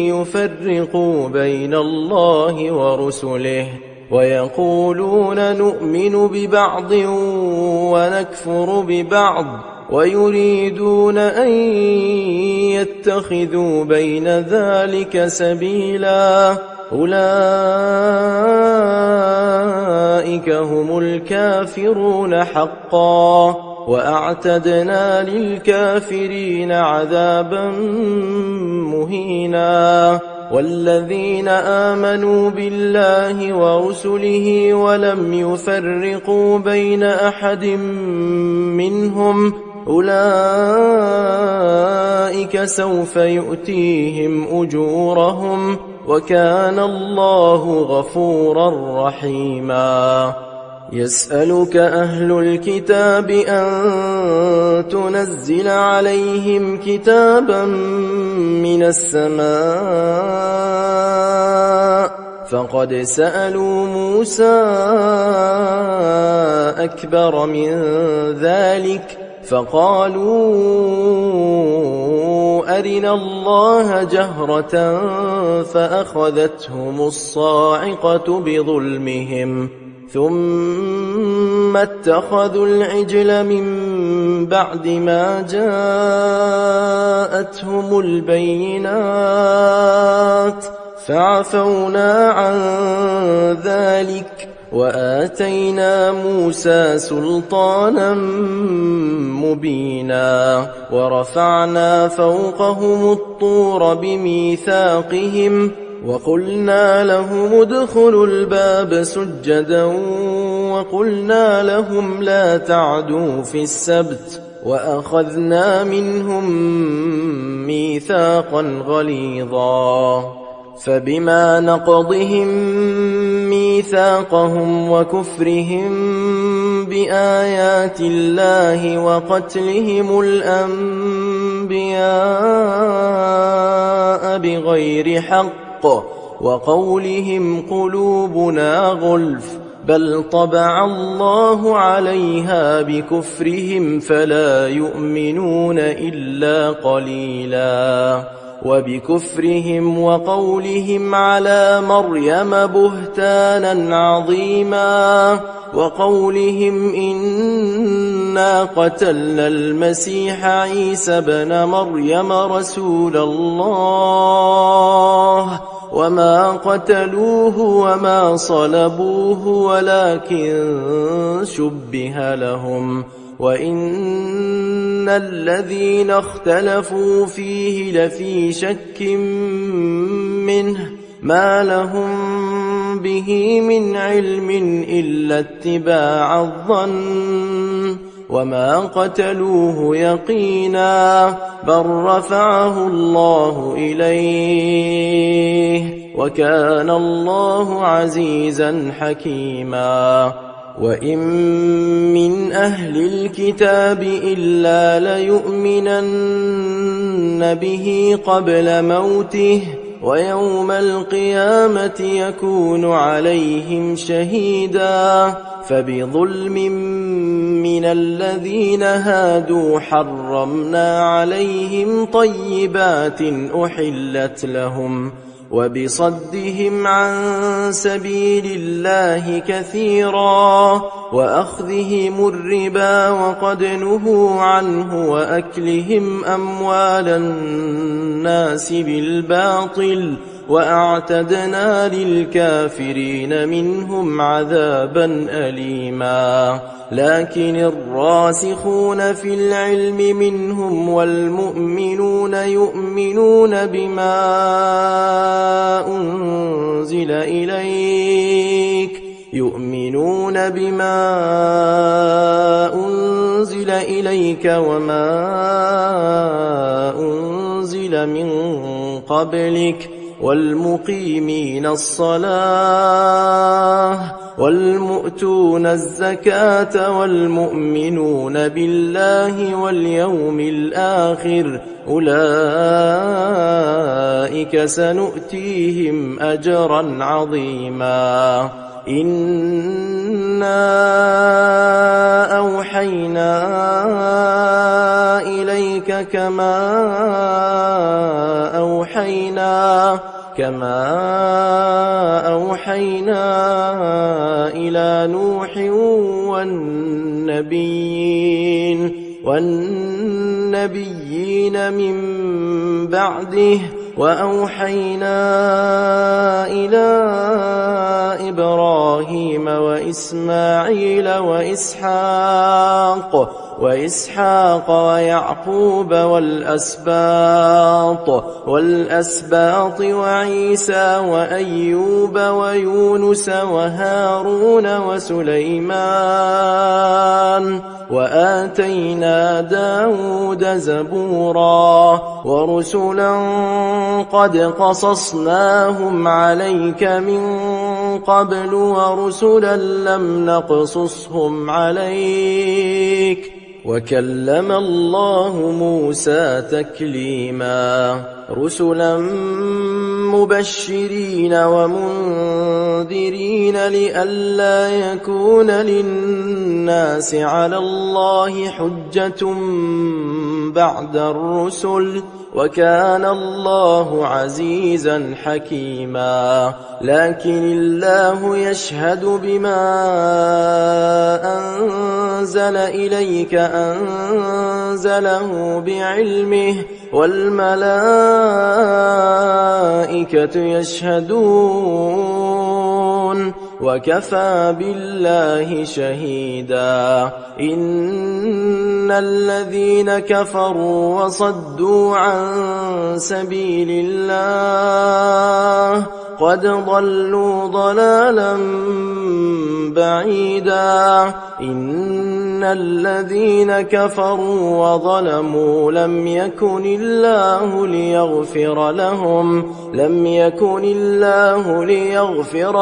يفرقوا بين الله ورسله ويقولون نؤمن ببعض ونكفر ببعض ويريدون أن يتخذوا بين ذلك سبيلا أولئك هم الكافرون حقا وأعتدنا للكافرين عذابا مهينا والذين آمنوا بالله ورسله ولم يفرقوا بين أحد منهم أولئك سوف يؤتيهم أجورهم وكان الله غفورا رحيما يسألك أهل الكتاب أن تنزل عليهم كتابا من السماء فقد سألوا موسى أكبر من ذلك فقالوا أرنا الله جهرة فأخذتهم الصاعقة بظلمهم ثم اتخذوا العجل من بعد ما جاءتهم البينات فعفونا عن ذلك وآتينا موسى سلطانا مبينا ورفعنا فوقهم الطور بميثاقهم وقلنا لهم ادخلوا الباب سجدا وقلنا لهم لا تعدوا في السبت وأخذنا منهم ميثاقا غليظا فبما نقضهم ميثاقهم وكفرهم بآيات الله وقتلهم الأنبياء الأنبياء بغير حق وقولهم قلوبنا غلف بل طبع الله عليها بكفرهم فلا يؤمنون إلا قليلا وبكفرهم وقولهم على مريم بهتانا عظيما وقولهم إنا قتلنا المسيح عيسى بن مريم رسول الله وما قتلوه وما صلبوه ولكن شبه لهم وإن الذين اختلفوا فيه لفي شك منه ما لهم به من علم إلا اتباع الظن وما قتلوه يقينا بل رفعه الله إليه وكان الله عزيزا حكيما وإن من أهل الكتاب إلا ليؤمنن به قبل موته ويوم القيامة يكون عليهم شهيدا فبظلم من الذين هادوا حرمنا عليهم طيبات أحلت لهم وبصدهم عن سبيل الله كثيرا وأخذهم الربا وقد نهوا عنه وأكلهم أموال الناس بالباطل وأعتدنا للكافرين منهم عذابا أليما لكن الراسخون في العلم منهم والمؤمنون يؤمنون بما أنزل إليك وما أنزل من قبلك والمقيمين الصلاة والمؤتون الزكاة والمؤمنون بالله واليوم الآخر أولئك سنؤتيهم أجرا عظيما إنا أوحينا إليك كما أوحينا إلى نوح والنبيين من بعده وأوحينا إلى إبراهيم وإسماعيل وإسحاق ويعقوب والأسباط وعيسى وأيوب ويونس وهارون وسليمان وآتينا داود زبورا ورسلا قد قصصناهم عليك من قبل ورسلا لم نقصصهم عليك وكلم الله موسى تكليما رسلا مبشرين ومنذرين لئلا يكون للناس على الله حجة بعد الرسل وكان الله عزيزا حكيما لكن الله يشهد بما أنزل إليك أنزله بعلمه والملائكة يشهدون وكفى بالله شهيدا إن الذين كفروا وصدوا عن سبيل الله قد ضلوا ضلالا بعيدا إن الذين كفروا وظلموا لم يكن الله ليغفر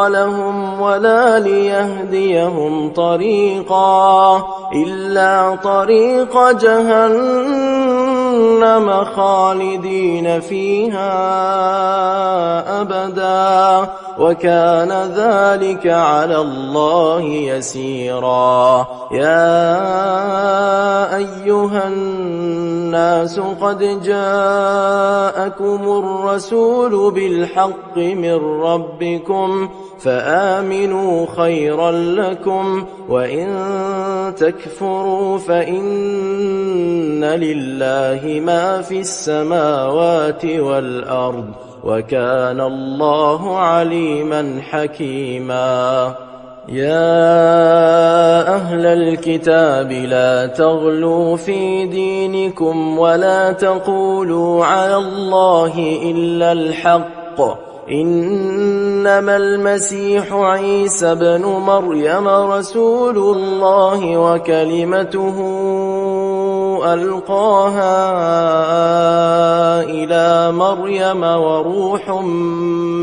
لهم ولا ليهديهم طريقا إلا طريق جهنم جهنم خالدين فيها أبدا وكان ذلك على الله يسيرا. يا أيها الناس قد جاءكم الرسول بالحق من ربكم فآمنوا خيرا لكم وإن تكفروا فإن لله ما في السماوات والأرض وكان الله عليما حكيما. يا أهل الكتاب لا تغلوا في دينكم ولا تقولوا على الله إلا الحق إنما المسيح عيسى بن مريم رسول الله وكلمته ألقاها إلى مريم وروح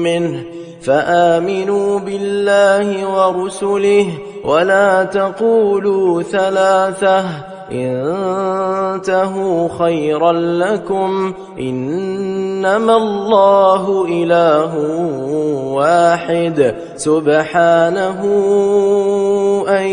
منه فآمنوا بالله ورسله ولا تقولوا ثلاثة انتهوا خيرا لكم إنما الله إله واحد سبحانه أن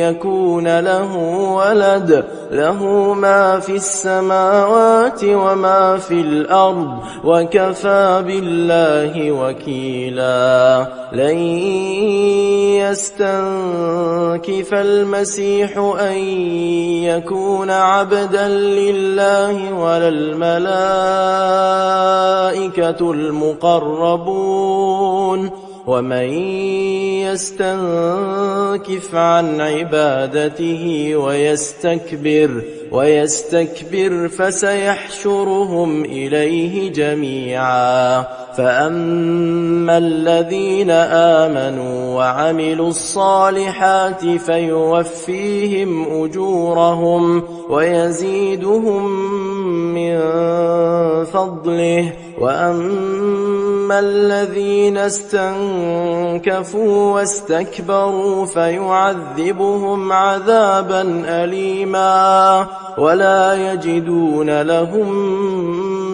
يكون له ولد له ما في السماوات وما في الأرض وكفى بالله وكيلا. لن يستنكف المسيح أن يكون عبدا لله ولا الملائكة المقربون ومن يستنكف عن عبادته ويستكبر فسيحشرهم إليه جميعا. فأما الذين آمنوا وعملوا الصالحات فيوفيهم أجورهم ويزيدهم من فضله وأما الذين استنكفوا واستكبروا فيعذبهم عذابا أليما ولا يجدون لهم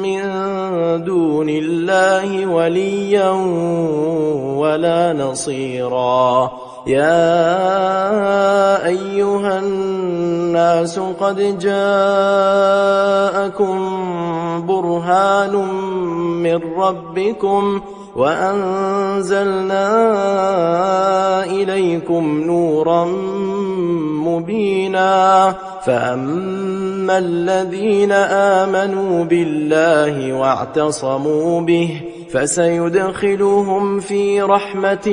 من دون الله وليا ولا نصيرا. يا أيها الناس قد جاءكم برهان من ربكم وأنزلنا إليكم نورا مبينا. فأما الذين آمنوا بالله واعتصموا به فسيدخلهم في رحمة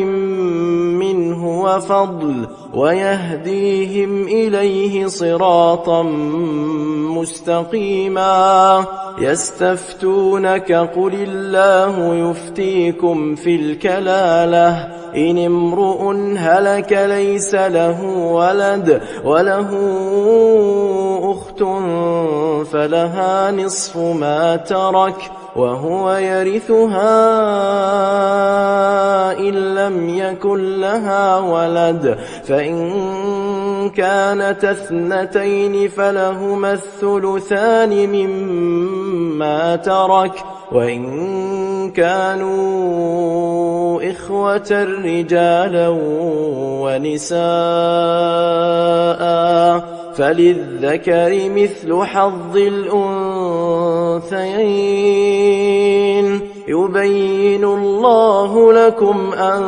منه وفضل ويهديهم إليه صراطا مستقيما. يستفتونك قل الله يفتيكم في الكلالة إن امرؤ هلك ليس له ولد وله أخت فلها نصف ما ترك وهو يرثها إن لم يكن لها ولد فإن كانت اثنتين فلهما الثلثان مما ترك وإن كانوا إخوة رجالا ونساء فللذكر مثل حظ الأنثيين يبين الله لكم أن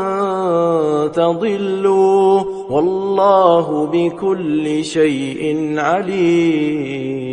تضلوا والله بكل شيء عليم.